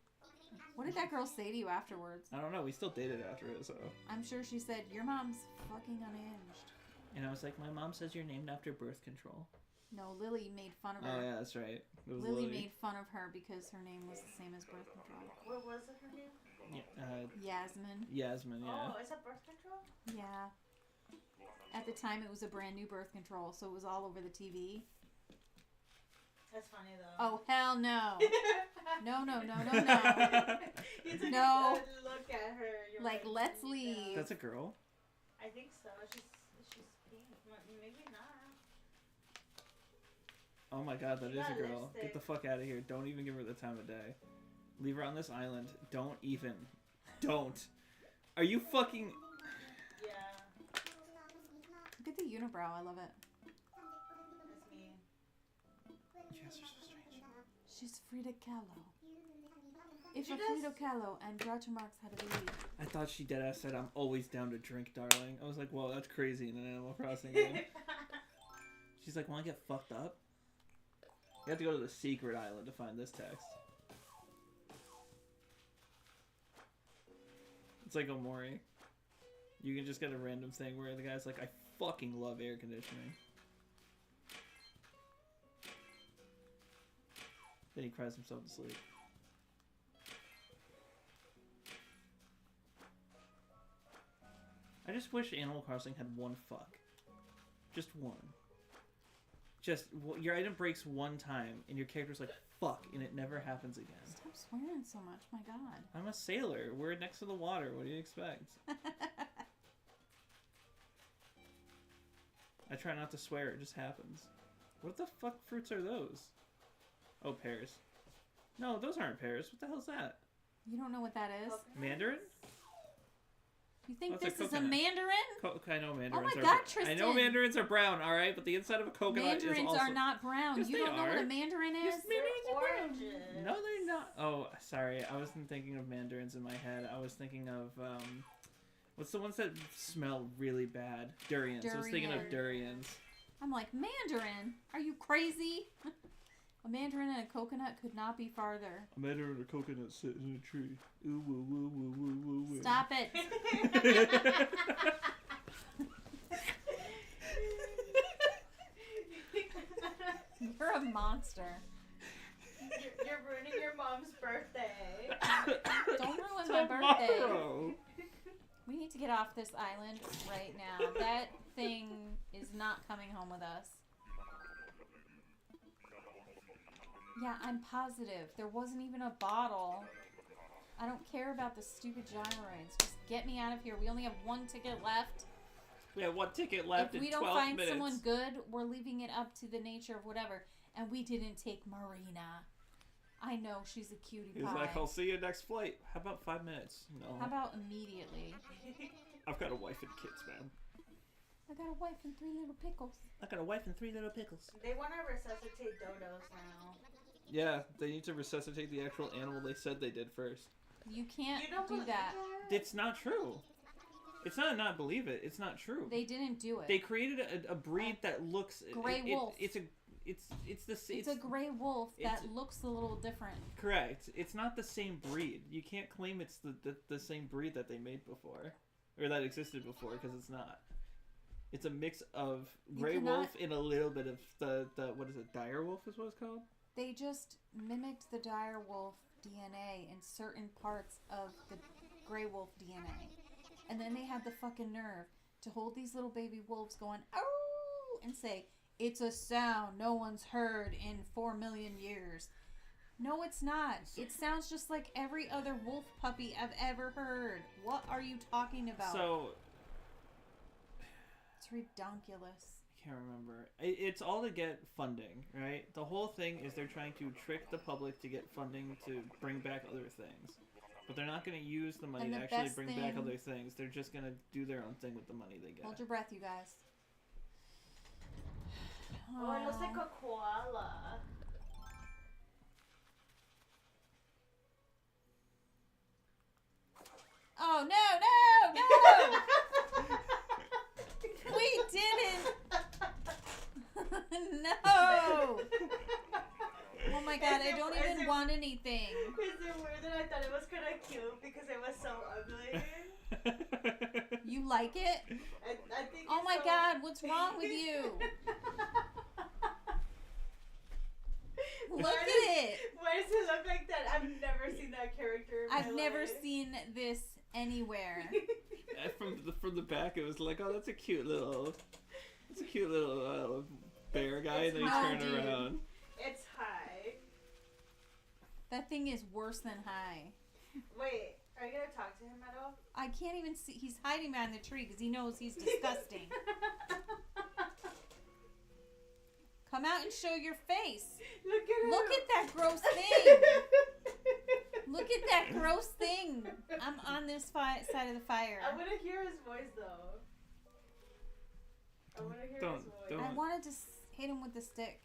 B: What did that girl say to you afterwards?
A: I don't know. We still dated after it, so.
B: I'm sure she said, your mom's fucking unhinged.
A: And I was like, my mom says you're named after birth control.
B: No, Lily made fun of her.
A: Oh yeah, that's right. It was
B: Lily
A: Lily.
B: made fun of her because her name was the same as birth control.
C: What was it her name?
B: Yasmin.
A: Yasmin. Yeah.
C: Oh, it's a birth control?
B: Yeah. At the time, it was a brand new birth control, so it was all over the TV.
C: That's funny though.
B: Oh, hell no. No, no, no, no, no.
C: You took
B: No.
C: a look at her. You're
B: Like, let's
C: no.
B: leave.
A: That's a girl.
C: I think so. She's pink. Maybe not.
A: Oh my god, that
C: She
A: is a
C: got
A: girl.
C: lipstick.
A: Get the fuck out of here. Don't even give her the time of day. Leave her on this island. Don't even. Don't. Are you fucking.
C: Yeah,
B: Look at the unibrow. I love it.
C: that's me.
A: You guys are so strange.
B: She's Frida Kahlo. If
C: She
B: a
C: does-
B: Frida Kahlo and Groucho Marx had a baby.
A: I thought she deadass said, I'm always down to drink, darling. I was like, whoa, that's crazy in an Animal Crossing game. She's like, wanna get fucked up? You have to go to the secret island to find this text. It's like Omori. You can just get a random thing where the guy's like, I fucking love air conditioning. Then he cries himself to sleep. I just wish Animal Crossing had one fuck. Just one. Just, your item breaks one time, and your character's like, fuck, and it never happens again.
B: Stop swearing so much. My God.
A: I'm a sailor. We're next to the water. What do you expect? I try not to swear. It just happens. What the fuck fruits are those? Oh, pears. No, those aren't pears. What the hell's that?
B: You don't know what that is?
A: Mandarin?
B: You think
A: What's a
B: this is a
A: coconut?
B: mandarin?
A: I know mandarins
B: my
A: are
B: God,
A: I
B: Tristan.
A: know mandarins are brown, alright? But the inside of a coconut is
B: Mandarins
A: also...
B: are not brown.
A: Yes,
B: You
A: they
B: don't know what
A: are.
B: a mandarin is?
A: Yes, mandarins are brown.
C: Oranges.
A: No, they're not. Oh, sorry. I wasn't thinking of mandarins in my head. I was thinking of, what's the ones that smell really bad? Durians. I was thinking of durians.
B: I'm like, mandarin? Are you crazy? A mandarin and a coconut could not be farther.
A: A mandarin and a coconut sitting in a tree. Ooh, woo, woo, woo, woo, woo, woo.
B: Stop it. You're a monster.
C: You're ruining your mom's birthday.
B: Don't ruin my birthday.
A: Tomorrow.
B: We need to get off this island right now. That thing is not coming home with us. Yeah, I'm positive. There wasn't even a bottle. I don't care about the stupid gyroids. Just get me out of here. We only have one ticket left.
A: We have one ticket left
B: If we
A: in
B: don't
A: 12
B: find
A: minutes.
B: someone good, we're leaving it up to the nature of whatever. And we didn't take Marina. I know, she's a cutie
A: He's
B: pie.
A: like, I'll see you next flight. How about 5 minutes? No.
B: How about immediately?
A: I've got a wife and kids, man.
B: I got a wife and 3 little pickles.
A: I got a wife and 3 little pickles.
C: They want to resuscitate dodos now.
A: Yeah, they need to resuscitate the actual animal they said they did first.
B: You can't
C: You don't
B: do
C: believe
B: that.
A: It's not true. It's not believe it. It's not true.
B: They didn't do it.
A: They created a breed that looks
B: Gray wolf.
A: It's
B: It's a gray wolf that
A: it's-
B: looks a little different.
A: correct. It's not the same breed. You can't claim it's the same breed that they made before, or that existed before, because it's not. It's a mix of gray
B: cannot-
A: wolf and a little bit of the what is it? Dire wolf is what it's called.
B: They just mimicked the dire wolf DNA in certain parts of the gray wolf DNA. And then they had the fucking nerve to hold these little baby wolves going, "Ow!" and say, "It's a sound no one's heard in 4 million years." No, it's not. It sounds just like every other wolf puppy I've ever heard. What are you talking about?
A: So
B: It's redonkulous.
A: I can't remember. It's all to get funding, right? The whole thing is they're trying to trick the public to get funding to bring back other things. But they're not going to use the money
B: And
A: to
B: the
A: actually
B: best
A: bring back
B: thing-
A: other things. They're just going to do their own thing with the money they get.
B: Hold your breath, you guys.
C: Oh, it looks like a koala.
B: Oh, no! We didn't! No! Oh my god, I don't even want anything.
C: Is it weird that I thought it was kind of cute because it was so ugly?
B: You like it?
C: I think
B: Oh
C: it's
B: my
C: so...
B: god, what's wrong with you? Look at it!
C: Why does it look like that? I've never seen that character in my
B: I've never
C: life.
B: seen this anywhere.
A: And from the back, it was like, oh, that's a cute little bear guy,
C: It's
A: and then you
B: high,
A: turn
B: dude.
A: around.
C: It's high.
B: That thing is worse than high.
C: Wait, are you gonna talk to him at all?
B: I can't even see. He's hiding behind the tree because he knows he's disgusting. Come out and show your face.
C: Look at him.
B: Look at that gross thing. Look at that gross thing. I'm on this side of the fire.
C: I want to hear his voice though. I want to hear
A: Don't-
C: his voice.
A: don't.
B: I wanted to hit him with the stick.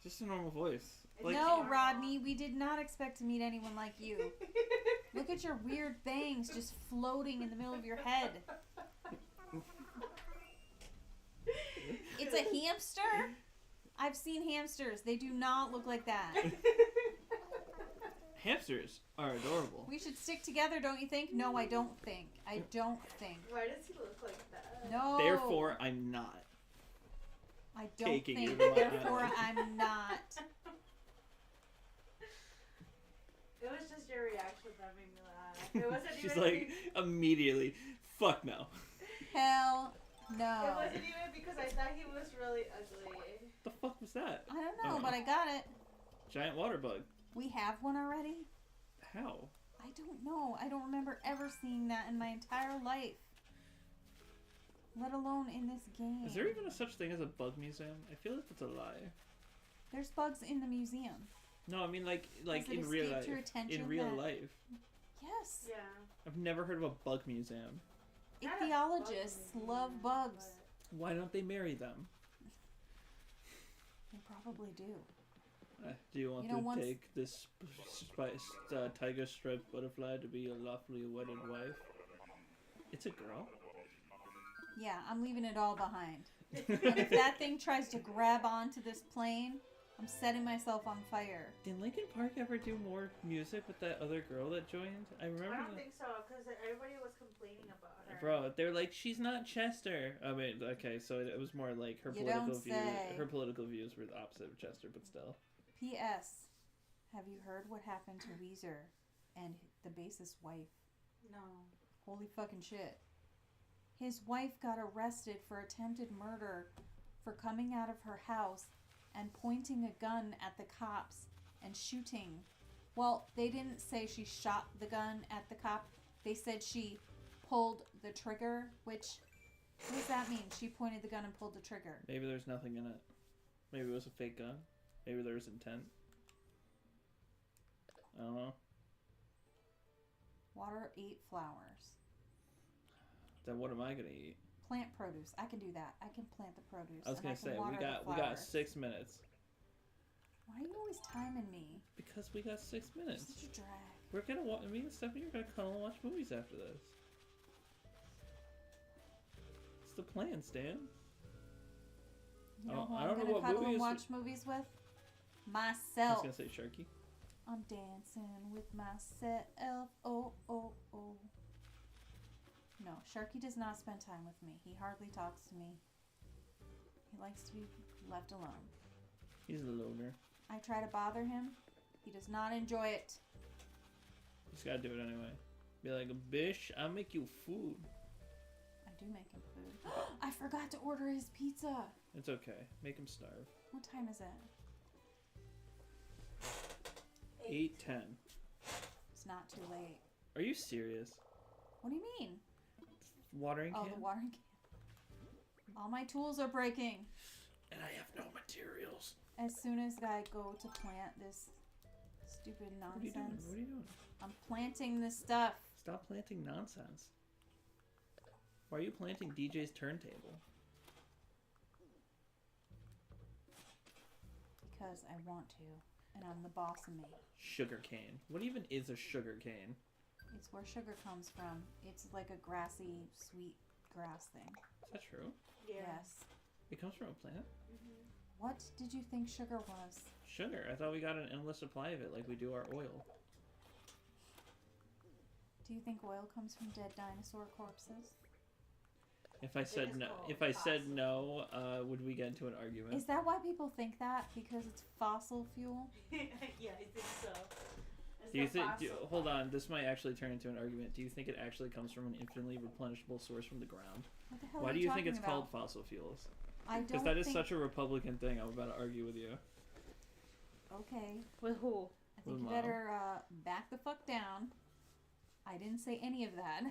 A: Just a normal voice.
B: No, Rodney, we did not expect to meet anyone like you. Look at your weird bangs just floating in the middle of your head. It's a hamster? I've seen hamsters. They do not look like that.
A: Hamsters are adorable.
B: We should stick together, don't you think? No, I don't think. I don't think.
C: Why does he look like that?
B: No.
A: Therefore, I'm not.
B: I don't
A: taking you
B: think.
A: to my
B: Therefore,
A: island.
B: I'm not.
C: It was just your reaction that made me laugh. It wasn't
A: She's
C: even.
A: like, immediately, fuck no.
B: Hell
C: It
B: no.
C: wasn't even because I thought he was really ugly.
A: The fuck was that?
B: I don't know,
A: Oh.
B: but I got it.
A: Giant water bug.
B: We have one already?
A: How?
B: I don't know. I don't remember ever seeing that in my entire life. Let alone in this game.
A: Is there even a such thing as a bug museum? I feel like that's a lie.
B: There's bugs in the museum.
A: No, I mean like
B: Has it
A: in real
B: escaped
A: life.
B: your attention
A: In real
B: that-
A: life,
B: Yes.
C: Yeah.
A: I've never heard of a bug museum.
C: Not a
B: Ichthyologists
C: bug
B: love
C: museum,
B: bugs.
A: Why don't they marry them?
B: They probably do.
A: Do you want
B: You know,
A: to
B: once-
A: take this tiger striped butterfly to be your lawfully wedded wife? It's a girl.
B: Yeah, I'm leaving it all behind. And if that thing tries to grab onto this plane, I'm setting myself on fire.
A: Did Linkin Park ever do more music with that other girl that joined? I remember.
C: I don't think so, because everybody was complaining about her.
A: Bro, they're like, she's not Chester. I mean, okay, so it was more like her
B: You
A: political
B: don't
A: views.
B: say.
A: Her political views were the opposite of Chester, but still.
B: P.S. Have you heard what happened to Weezer and the bassist's wife?
C: No.
B: Holy fucking shit. His wife got arrested for attempted murder for coming out of her house and pointing a gun at the cops and shooting. Well, they didn't say she shot the gun at the cop. They said she pulled the trigger, which, what does that mean? She pointed the gun and pulled the trigger.
A: Maybe there's nothing in it. Maybe it was a fake gun. Maybe there was intent. I don't know.
B: Water 8 flowers.
A: Then what am I gonna eat?
B: Plant produce. I can do that. I can plant the produce.
A: I was
B: and
A: gonna
B: I can
A: say
B: water
A: we
B: the
A: got
B: flowers.
A: 6 minutes.
B: Why are you always timing me?
A: Because we got 6
B: You're
A: minutes.
B: such a drag.
A: We're gonna me and Stephanie are gonna cuddle and watch movies after this. It's the plan, Stan.
B: You know who
A: I
B: I'm
A: don't know
B: gonna
A: what
B: cuddle and
A: movies-
B: watch movies with?
A: I was
B: Myself.
A: gonna say Sharky.
B: I'm dancing with myself. Oh, oh, oh. No, Sharky does not spend time with me. He hardly talks to me. He likes to be left alone.
A: He's a loner.
B: I try to bother him. He does not enjoy it.
A: Just gotta do it anyway. Be like, bitch, I'll make you food.
B: I do make him food. I forgot to order his pizza.
A: It's okay. Make him starve.
B: What time is it?
A: 8:10.
B: It's not too late.
A: Are you serious?
B: What do you mean?
A: Watering
B: Oh,
A: can?
B: the watering can. All my tools are breaking.
A: And I have no materials.
B: As soon as I go to plant this stupid
A: What are you doing?
B: nonsense,
A: What are you doing?
B: I'm planting this stuff.
A: Stop planting nonsense. Why are you planting DJ's turntable?
B: Because I want to, and I'm the boss of me.
A: Sugar cane. What even is a sugar cane?
B: It's where sugar comes from. It's like a grassy, sweet grass thing.
A: Is that true?
C: Yeah.
B: Yes.
A: It comes from a plant?
B: What did you think sugar was?
A: Sugar. I thought we got an endless supply of it like we do our oil.
B: Do you think oil comes from dead dinosaur corpses?
A: If I said
C: is
A: no,
C: called
A: if I said
C: fossil.
A: no, would we get into an argument?
B: Is that why people think that? Because it's fossil fuel?
C: Yeah, I think so. It's
A: Do you
C: the
A: think?
C: fossil
A: Hold
C: part.
A: on, this might actually turn into an argument. Do you think it actually comes from an infinitely replenishable source from the ground?
B: What the hell
A: Why
B: are
A: do
B: you
A: you think
B: talking
A: it's called
B: about?
A: fossil fuels?
B: I
A: Because
B: don't
A: that is
B: think...
A: such a Republican thing. I'm about to argue with you.
B: Okay.
D: With who?
B: I think
A: With
B: you
A: Mom.
B: better back the fuck down. I didn't say any of that.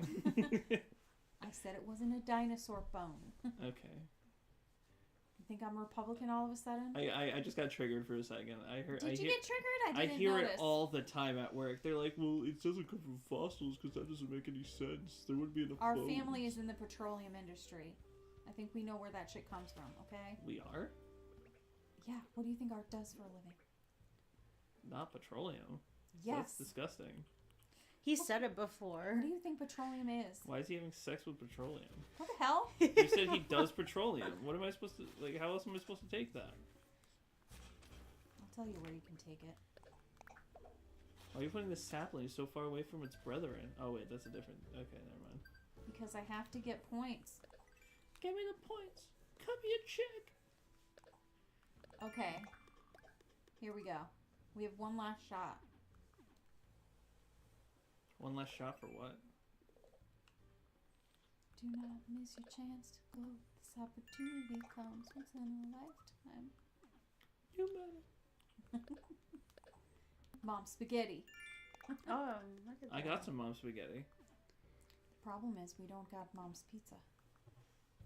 B: I said it wasn't a dinosaur bone.
A: Okay.
B: You think I'm Republican all of a sudden?
A: I just got triggered for a second. I heard.
B: Did
A: I
B: you
A: hear,
B: get triggered? I
A: I
B: didn't
A: hear
B: notice.
A: it all the time at work. They're like, "Well, it doesn't come from fossils because that doesn't make any sense. There wouldn't be enough."
B: Our
A: bones."
B: family is in the petroleum industry. I think we know where that shit comes from, okay?
A: We are
B: Yeah, what do you think Art does for a living?
A: not petroleum.
B: Yes.
A: That's disgusting.
D: He said it before.
B: What do you think petroleum is?
A: Why is he having sex with petroleum?
B: What the hell?
A: You said he does petroleum. What am I supposed to like? How else am I supposed to take that?
B: I'll tell you where you can take it.
A: Why are you putting the sapling so far away from its brethren? Oh wait, that's a different. Okay, never mind.
B: Because I have to get points.
A: Give me the points. Cut me a check.
B: Okay. Here we go. We have one last shot.
A: One last shot for what?
B: Do not miss your chance to go. This opportunity comes once in a lifetime.
A: You better.
B: Mom spaghetti.
D: Oh, look at
A: I
D: that.
A: got some mom spaghetti.
B: The problem is we don't got Mom's pizza.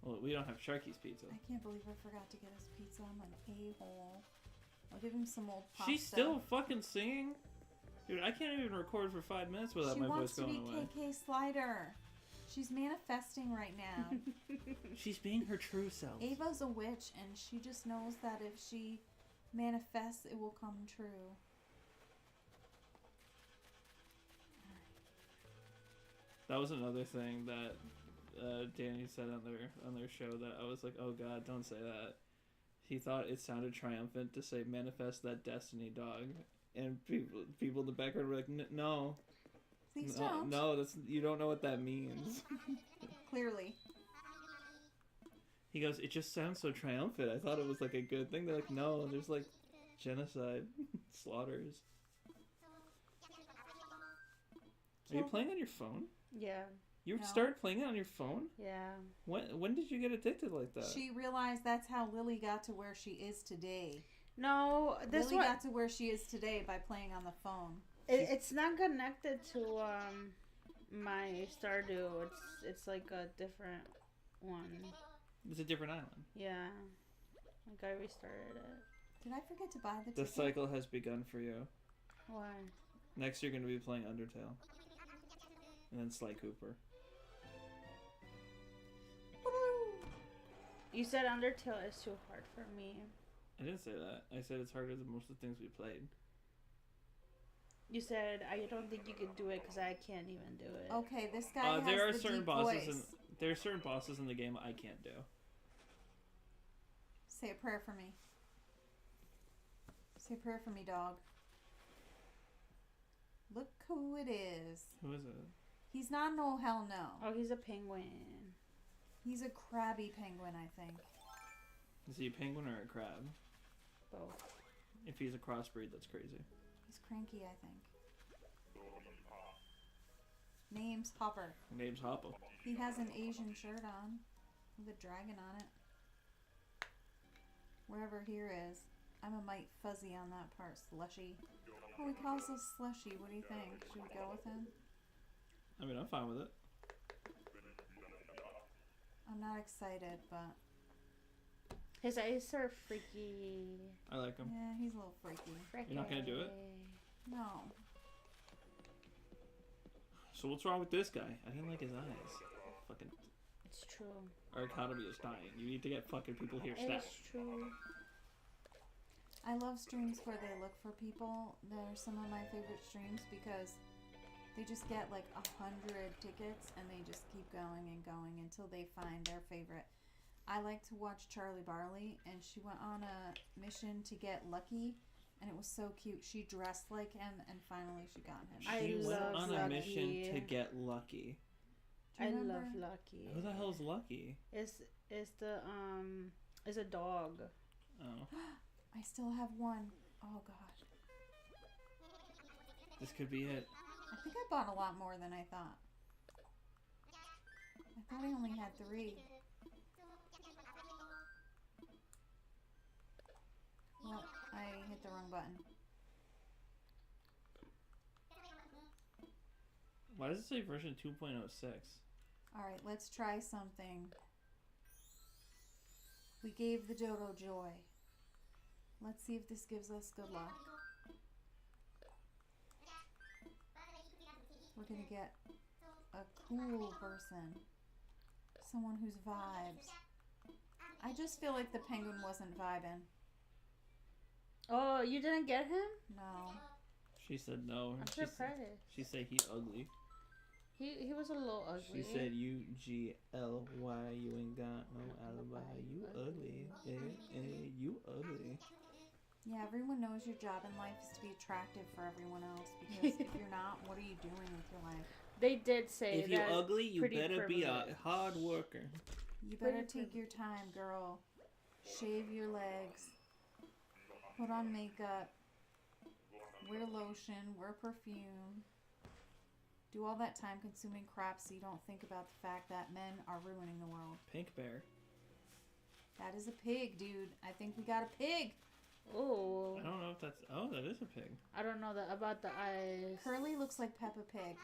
A: Well, we don't have Sharky's pizza.
B: I can't believe I forgot to get us pizza. I'm an a-hole. I'll give him some old pasta.
A: She's still fucking singing? Dude, I can't even record for 5 minutes without
B: She
A: my
B: wants
A: voice
B: to
A: going
B: be
A: away.
B: KK Slider. She's manifesting right now.
A: She's being her true self.
B: Ava's a witch, and she just knows that if she manifests, it will come true.
A: That was another thing that Danny said on their show that I was like, oh god, don't say that. He thought it sounded triumphant to say manifest that destiny dog, and people in the background were like, no,
B: Please
A: no,
B: don't.
A: no, that's you don't know what that means.
B: Clearly.
A: He goes, it just sounds so triumphant. I thought it was like a good thing. They're like, no, there's like genocide, slaughters. Are you playing on your phone?
D: Yeah.
A: You
B: No.
A: started playing it on your phone?
D: Yeah.
A: When did you get addicted like that?
B: She realized that's how Lily got to where she is today.
D: No, this
B: Lily
D: one
B: got to where she is today by playing on the phone.
D: it's not connected to my Stardew. It's like a different one.
A: It's a different island.
D: Yeah. Like I restarted it.
B: Did I forget to buy the
A: The
B: ticket?
A: cycle has begun for you.
D: Why?
A: Next you're going to be playing Undertale. And then Sly Cooper.
B: Woo!
D: You said Undertale is too hard for me.
A: I didn't say that. I said it's harder than most of the things we played.
D: You said I don't think you could do it because I can't even do it.
B: Okay, this guy has
A: There are
B: the
A: certain
B: deep
A: bosses
B: voice.
A: there are certain bosses in the game I can't do.
B: Say a prayer for me. Say a prayer for me, dog. Look who it is.
A: Who is it?
B: He's not no hell no.
D: Oh, he's a penguin.
B: He's a crabby penguin, I think.
A: Is he a penguin or a crab?
D: Both.
A: If he's a crossbreed, that's crazy.
B: He's cranky, I think. Name's Hopper.
A: Name's Hopper.
B: He has an Asian shirt on with a dragon on it. Wherever here is. I'm a mite fuzzy on that part, Slushy. Oh, he calls us Slushy. What do you think? Should we go with him?
A: I mean, I'm fine with it.
B: I'm not excited, but
D: His eyes are freaky.
A: I like him.
B: yeah, he's a little freaky.
D: Freaky.
A: You're not gonna do it?
B: No.
A: So what's wrong with this guy? I didn't like his eyes. Fucking,
D: It's true.
A: our economy is dying. You need to get fucking people here
D: It's
A: stat.
D: true.
B: I love streams where they look for people. They're some of my favorite streams because they just get like 100 tickets and they just keep going and going until they find their favorite. I like to watch Charlie Barley, and she went on a mission to get Lucky, and it was so cute. She dressed like him, and finally she got him.
D: I
A: She went
D: love
A: on a mission
D: Lucky.
A: to get Lucky.
B: Do you
D: I
B: remember?
D: love Lucky.
A: Who the hell's Lucky?
D: It's a dog.
A: Oh,
B: I still have one. Oh god.
A: this could be it.
B: I think I bought a lot more than I thought. I thought I only had 3. Well, I hit the wrong button.
A: Why does it say version 2.06?
B: Alright, let's try something. We gave the dodo joy. Let's see if this gives us good luck. We're gonna get a cool person. Someone who's vibes. I just feel like the penguin wasn't vibing.
D: Oh, you didn't get him?
B: No.
A: She said no.
D: I'm
A: She said,
D: surprised.
A: she said he ugly.
D: He was a little ugly.
A: She said UGLY. You ain't got no alibi. You ugly. You ugly.
B: Yeah, everyone knows your job in life is to be attractive for everyone else. Because if you're not, what are you doing with your life?
D: They did say
A: If you're
D: that.
A: ugly, you
D: pretty
A: better be a
D: privileged.
A: hard worker.
B: You better
D: Pretty
B: take your time, girl. Shave your legs. Put on makeup. Wear lotion. Wear perfume. Do all that time-consuming crap so you don't think about the fact that men are ruining the world.
A: Pink bear.
B: That is a pig, dude. I think we got a pig.
D: Oh,
A: I don't know if that's. Oh, that is a pig.
D: I don't know about the eyes.
B: Curly looks like Peppa Pig.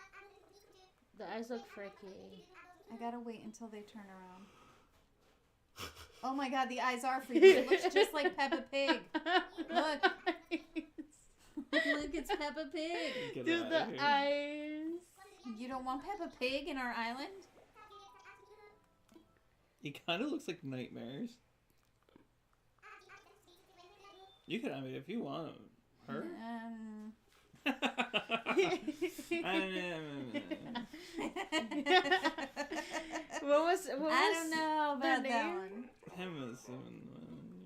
D: The eyes look freaky.
B: I gotta wait until they turn around. Oh my god, the eyes are freaky. It looks just like Peppa Pig. Look. Look, it's Peppa Pig.
A: Get
D: Dude,
A: outta
D: the
A: here.
D: eyes.
B: You don't want Peppa Pig in our island?
A: He kind of looks like Nightmares. You can, I mean, if you want her.
D: What was
B: I don't know
D: their
B: about that
D: name?
B: one.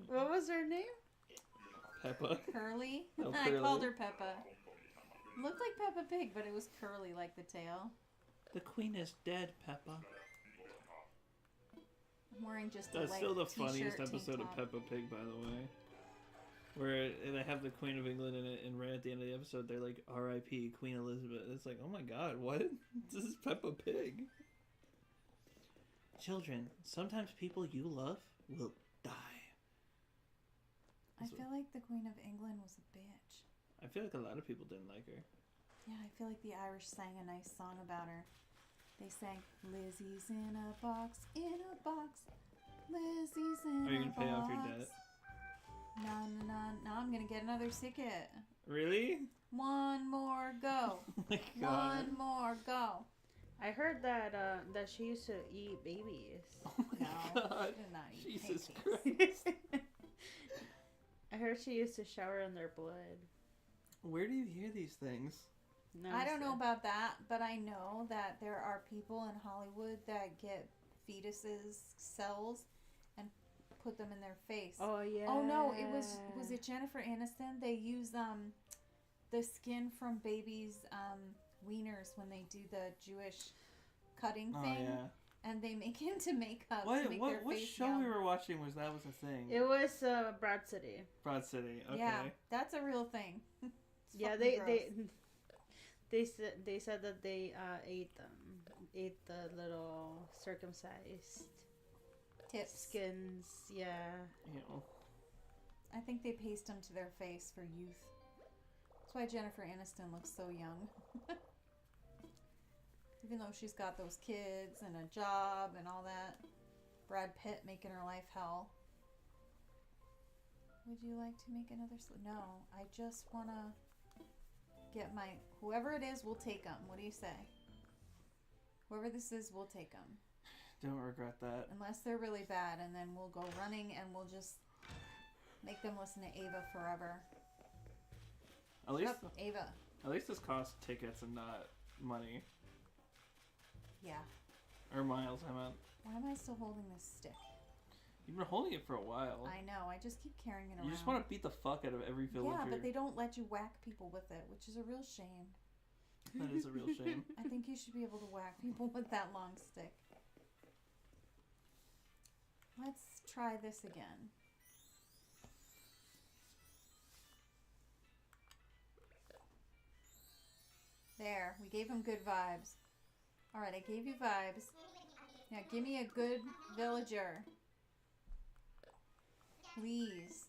D: What was her name?
A: Peppa.
B: Curly?
A: Oh,
B: I called
A: Curly.
B: her Peppa. Looked like Peppa Pig, but it was curly like the tail.
A: The queen is dead, Peppa.
B: I'm wearing just a
A: That's
B: light
A: still the
B: t-shirt,
A: funniest
B: tank
A: episode of
B: top.
A: Peppa Pig, by the way. Where they have the Queen of England in it, and right at the end of the episode, they're like, R.I.P. Queen Elizabeth. It's like, oh my god, what? This is Peppa Pig. Children, sometimes people you love will die.
B: I feel like the Queen of England was a bitch.
A: I feel like a lot of people didn't like her.
B: Yeah, I feel like the Irish sang a nice song about her. They sang, Lizzie's in a box, Lizzie's in
A: Are you
B: a
A: gonna pay off your
B: box.
A: debt?
B: No, I'm gonna get another ticket.
A: Really?
B: One more go.
A: Oh my god.
B: One more go.
D: I heard that that she used to eat babies.
A: Oh my
B: No,
A: god.
B: she did not eat
A: Jesus
B: pancakes.
A: Christ.
D: I heard she used to shower in their blood.
A: Where do you hear these things?
D: No,
B: I don't know about that, but I know that there are people in Hollywood that get fetuses, cells, and put them in their face.
D: Oh yeah.
B: Oh no, was it Jennifer Aniston? They use the skin from babies' wieners when they do the Jewish cutting
A: Oh
B: thing,
A: yeah.
B: and they make it into makeup to make their
A: What
B: face
A: show
B: young.
A: we were watching was that was a thing?
D: It was Broad City.
A: Broad City. Okay.
B: Yeah, that's a real thing. It's
D: Yeah,
B: fucking gross.
D: they said that they ate the little circumcised
B: tips.
D: skins. Yeah.
A: You know.
B: I think they paste them to their face for youth. That's why Jennifer Aniston looks so young. Even though she's got those kids and a job and all that. Brad Pitt making her life hell. Would you like to make another No, I just want to get my... Whoever it is, we'll take them. What do you say? Whoever this is, we'll take them.
A: Don't regret that.
B: Unless they're really bad, and then we'll go running and we'll just make them listen to Ava forever.
A: At least,
B: Oh, Ava.
A: at least this costs tickets and not money
B: Yeah.
A: or miles. I meant.
B: Why am I still holding this stick?
A: You've been holding it for a while.
B: I know. I just keep carrying it around.
A: You just want to beat the fuck out of every villager.
B: Yeah, but they don't let you whack people with it, which is a real shame.
A: That is a real shame.
B: I think you should be able to whack people with that long stick. Let's try this again. There, we gave him good vibes. Alright, I gave you vibes. Now give me a good villager. Please.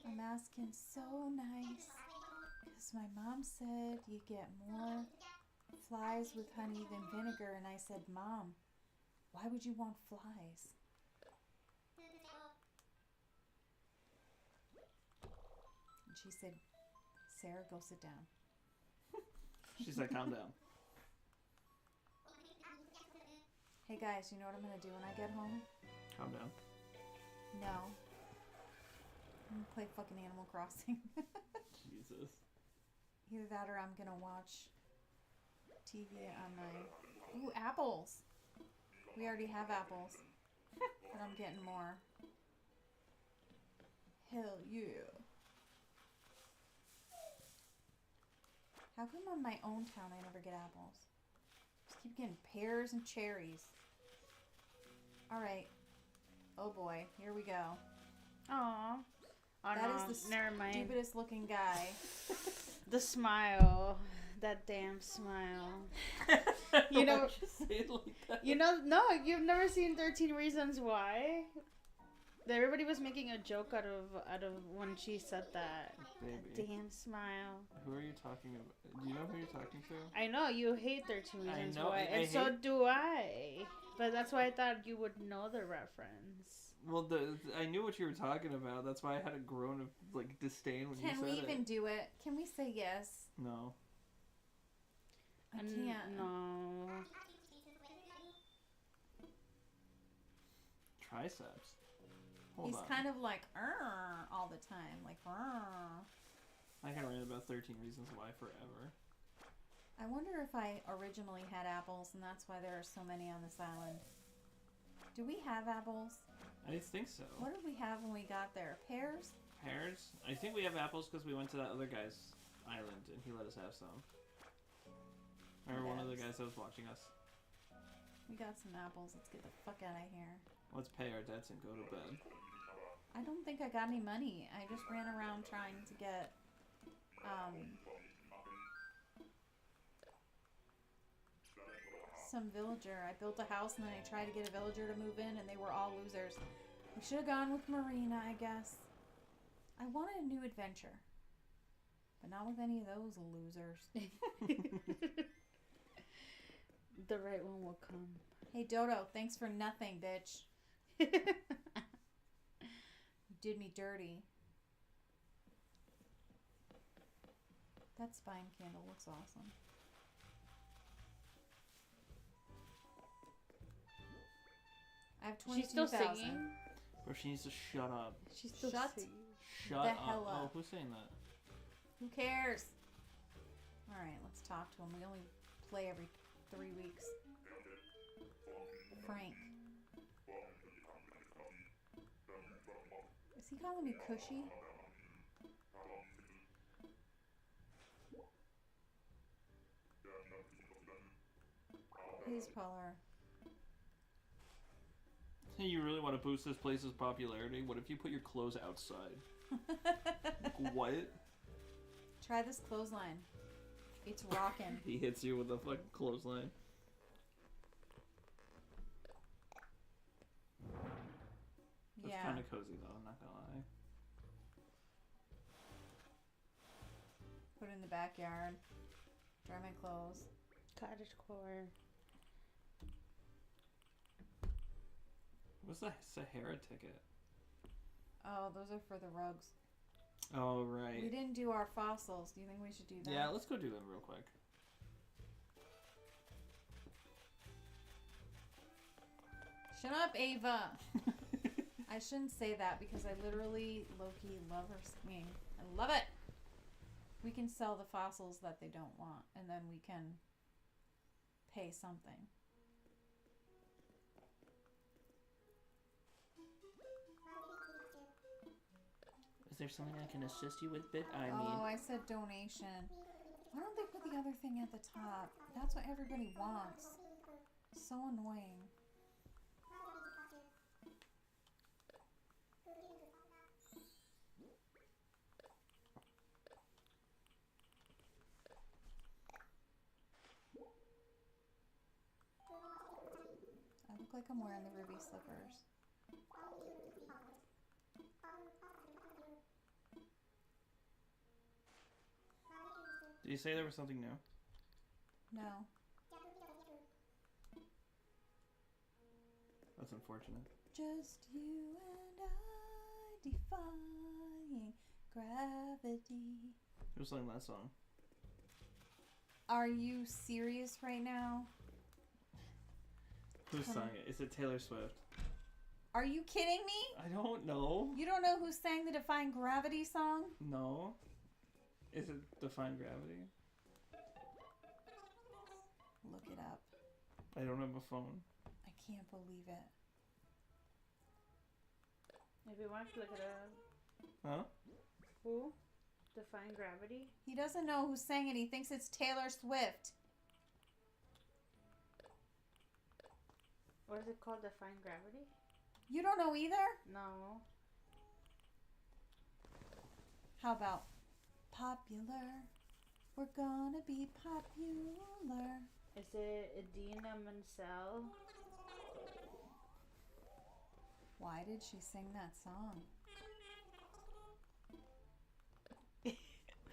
B: I'm asking so nice. Because my mom said you get more flies with honey than vinegar. And I said, Mom, why would you want flies? And she said, Sarah, go sit down.
A: She said, "Calm down."
B: Hey guys, you know what I'm going to do when I get home?
A: Calm down.
B: No. I'm going to play fucking Animal Crossing.
A: Jesus.
B: Either that or I'm going to watch TV on my... Ooh, apples! We already have apples. But I'm getting more. Hell yeah. How come on my own town I never get apples? Just keep getting pears and cherries. Alright. Oh boy, here we go.
D: Aw. Oh,
B: That
D: no,
B: is the
D: never mind.
B: stupidest looking guy.
D: The smile. That damn smile. You know-
A: Why'd you say it like that?
D: You know, no, you've never seen 13 Reasons Why? Everybody was making a joke out of when she said that.
A: Baby.
D: Damn smile.
A: Who are you talking about? Do you know who you're talking to?
D: I know you hate 13
A: I
D: Reasons
A: know,
D: Why,
A: I
D: and so
A: hate-
D: do I. But that's why I thought you would know the reference.
A: Well, I knew what you were talking about. That's why I had a groan of like disdain when you
B: Can
A: said
B: we
A: it.
B: even do it? Can we say yes?
A: No.
B: I can't.
D: No.
A: Triceps. Hold
B: He's
A: on.
B: kind of like all the time, like.
A: I can read about 13 Reasons Why forever.
B: I wonder if I originally had apples, and that's why there are so many on this island. Do we have apples?
A: I think so.
B: What did we have when we got there? Pears?
A: Pears? I think we have apples because we went to that other guy's island and he let us have some. Remember one of the
B: Yes.
A: guys that was watching us?
B: We got some apples. Let's get the fuck out of here.
A: Let's pay our debts and go to bed.
B: I don't think I got any money. I just ran around trying to get, some villager. I built a house and then I tried to get a villager to move in and they were all losers. We should have gone with Marina, I guess. I wanted a new adventure. But not with any of those losers.
D: The right one will come.
B: Hey Dodo, thanks for nothing, bitch. You did me dirty. That spine candle looks awesome. I have
D: She's still
B: 22,000.
D: singing.
A: Or she needs to shut up.
D: She's still
B: Shut
D: singing.
A: Shut
B: The
A: up.
B: hell
A: Oh,
B: up.
A: who's saying that?
B: Who cares? Alright, let's talk to him. We only play every 3 weeks. Frank. Is he calling me Cushy? Please, Polar.
A: Hey, you really want to boost this place's popularity? What if you put your clothes outside? What?
B: Try this clothesline. It's rockin'.
A: He hits you with a fucking clothesline. That's
B: Yeah.
A: kind of cozy though, I'm not gonna lie.
B: Put it in the backyard. Dry my clothes.
D: Cottage core.
A: What's the Sahara ticket?
B: Oh, those are for the rugs.
A: Oh,
B: We
A: right.
B: didn't do our fossils. Do you think we should do that?
A: Yeah, let's go do them real quick.
B: Shut up, Ava. I shouldn't say that because I literally low-key love her singing. I love it. We can sell the fossils that they don't want, and then we can pay something.
A: Is there something I can assist you with, Bit?
B: Oh, I said donation. Why don't they put the other thing at the top? That's what everybody wants. So annoying. I look like I'm wearing the ruby slippers.
A: Did you say there was something new?
B: No.
A: That's unfortunate.
B: Just you and I defying gravity.
A: Who sang that song?
B: Are you serious right now?
A: Who sang it? Is it Taylor Swift?
B: Are you kidding me?
A: I don't know.
B: You don't know who sang the Defying Gravity song?
A: No. Is it Define Gravity?
B: Look it up.
A: I don't have a phone.
B: I can't believe it.
D: If you want to look it up.
A: Huh?
D: Who? Define Gravity?
B: He doesn't know who sang it. He thinks it's Taylor Swift.
D: What is it called? Define Gravity?
B: You don't know either?
D: No.
B: How about popular? We're gonna be popular.
D: Is it Idina Menzel?
B: Why did she sing that song?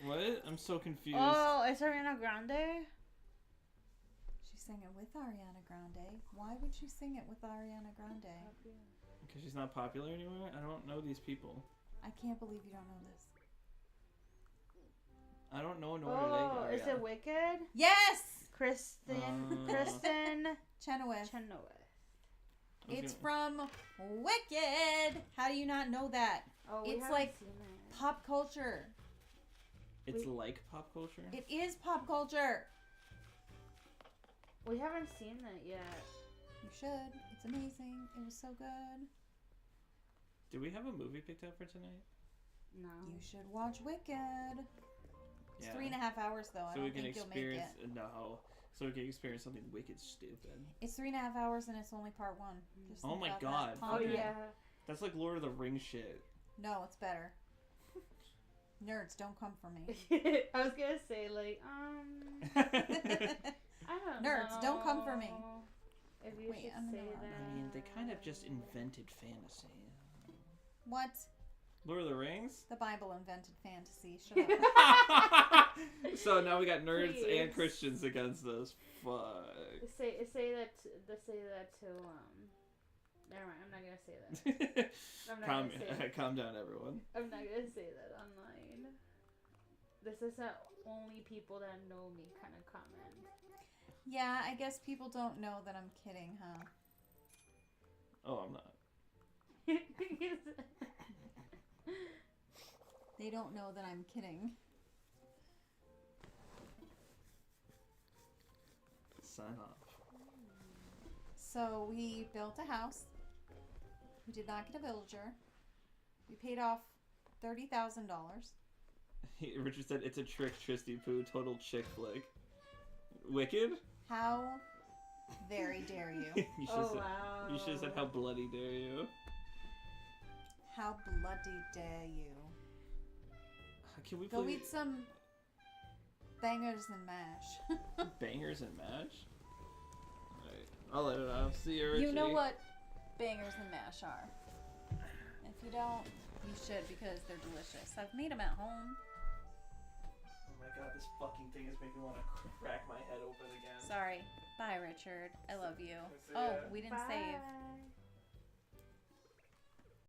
A: What? I'm so confused.
D: Oh, it's Ariana Grande?
B: She sang it with Ariana Grande. Why would she sing it with Ariana Grande?
A: Because she's not popular anymore? I don't know these people.
B: I can't believe you don't know this.
A: I don't know
D: Oh, is it Wicked?
B: Yes!
D: Kristen
B: Chenoweth.
D: Chenoweth.
B: It's from Wicked. How do you not know that?
D: Oh, we
B: It's
D: haven't
B: like
D: seen it.
B: pop culture.
A: It's like pop culture?
B: It is pop culture.
D: We haven't seen it yet.
B: You should. It's amazing. It was so good.
A: Do we have a movie picked up for tonight?
D: No.
B: You should watch Wicked. It's
A: Yeah.
B: 3.5 hours though. I
A: So we
B: don't
A: can
B: think you'll make
A: experience
B: it.
A: no. So we can experience something wicked stupid.
B: It's 3.5 hours and it's only part 1. Just
A: Oh
B: think
A: my
B: about
A: God.
B: that.
D: Oh
B: Ponder it.
D: yeah.
A: That's like Lord of the Rings shit.
B: No, it's better. Nerds, don't come for me.
D: I was gonna say like I don't know.
B: Nerds, don't come for me.
D: If you
B: Wait,
D: should
B: I'm
D: say
B: gonna-
D: that.
A: I mean, they kind of just invented fantasy.
B: What?
A: Lord of the Rings?
B: The Bible invented fantasy. Shut up.
A: So now we got nerds
D: Please.
A: and Christians against us. Fuck.
D: Say that to Never mind. I'm not gonna say that. I'm not
A: calm,
D: gonna say that.
A: calm down, everyone.
D: I'm not gonna say that online. This is a only people that know me kind of comment.
B: Yeah, I guess people don't know that I'm kidding, huh?
A: Oh, I'm not.
B: They don't know that I'm kidding.
A: Sign off.
B: So we built a house. We did not get a villager. We paid off $30,000.
A: Richard said it's a trick, Tristy Poo. Total chick flick. Wicked?
B: How very dare you?
A: You should
D: Oh
A: say,
D: wow.
A: You should have said how bloody dare you.
B: How bloody dare you?
A: Can we
B: Go
A: please
B: eat some bangers and mash.
A: bangers and mash? Alright, I'll let it out. See you, Richie.
B: You know what bangers and mash are. If you don't, you should because they're delicious. I've made them at home.
A: Oh my god, this fucking thing is making me want to crack my head open again.
B: Sorry. Bye, Richard. I love you.
A: See
B: Oh,
A: ya.
B: we didn't save.
D: Bye.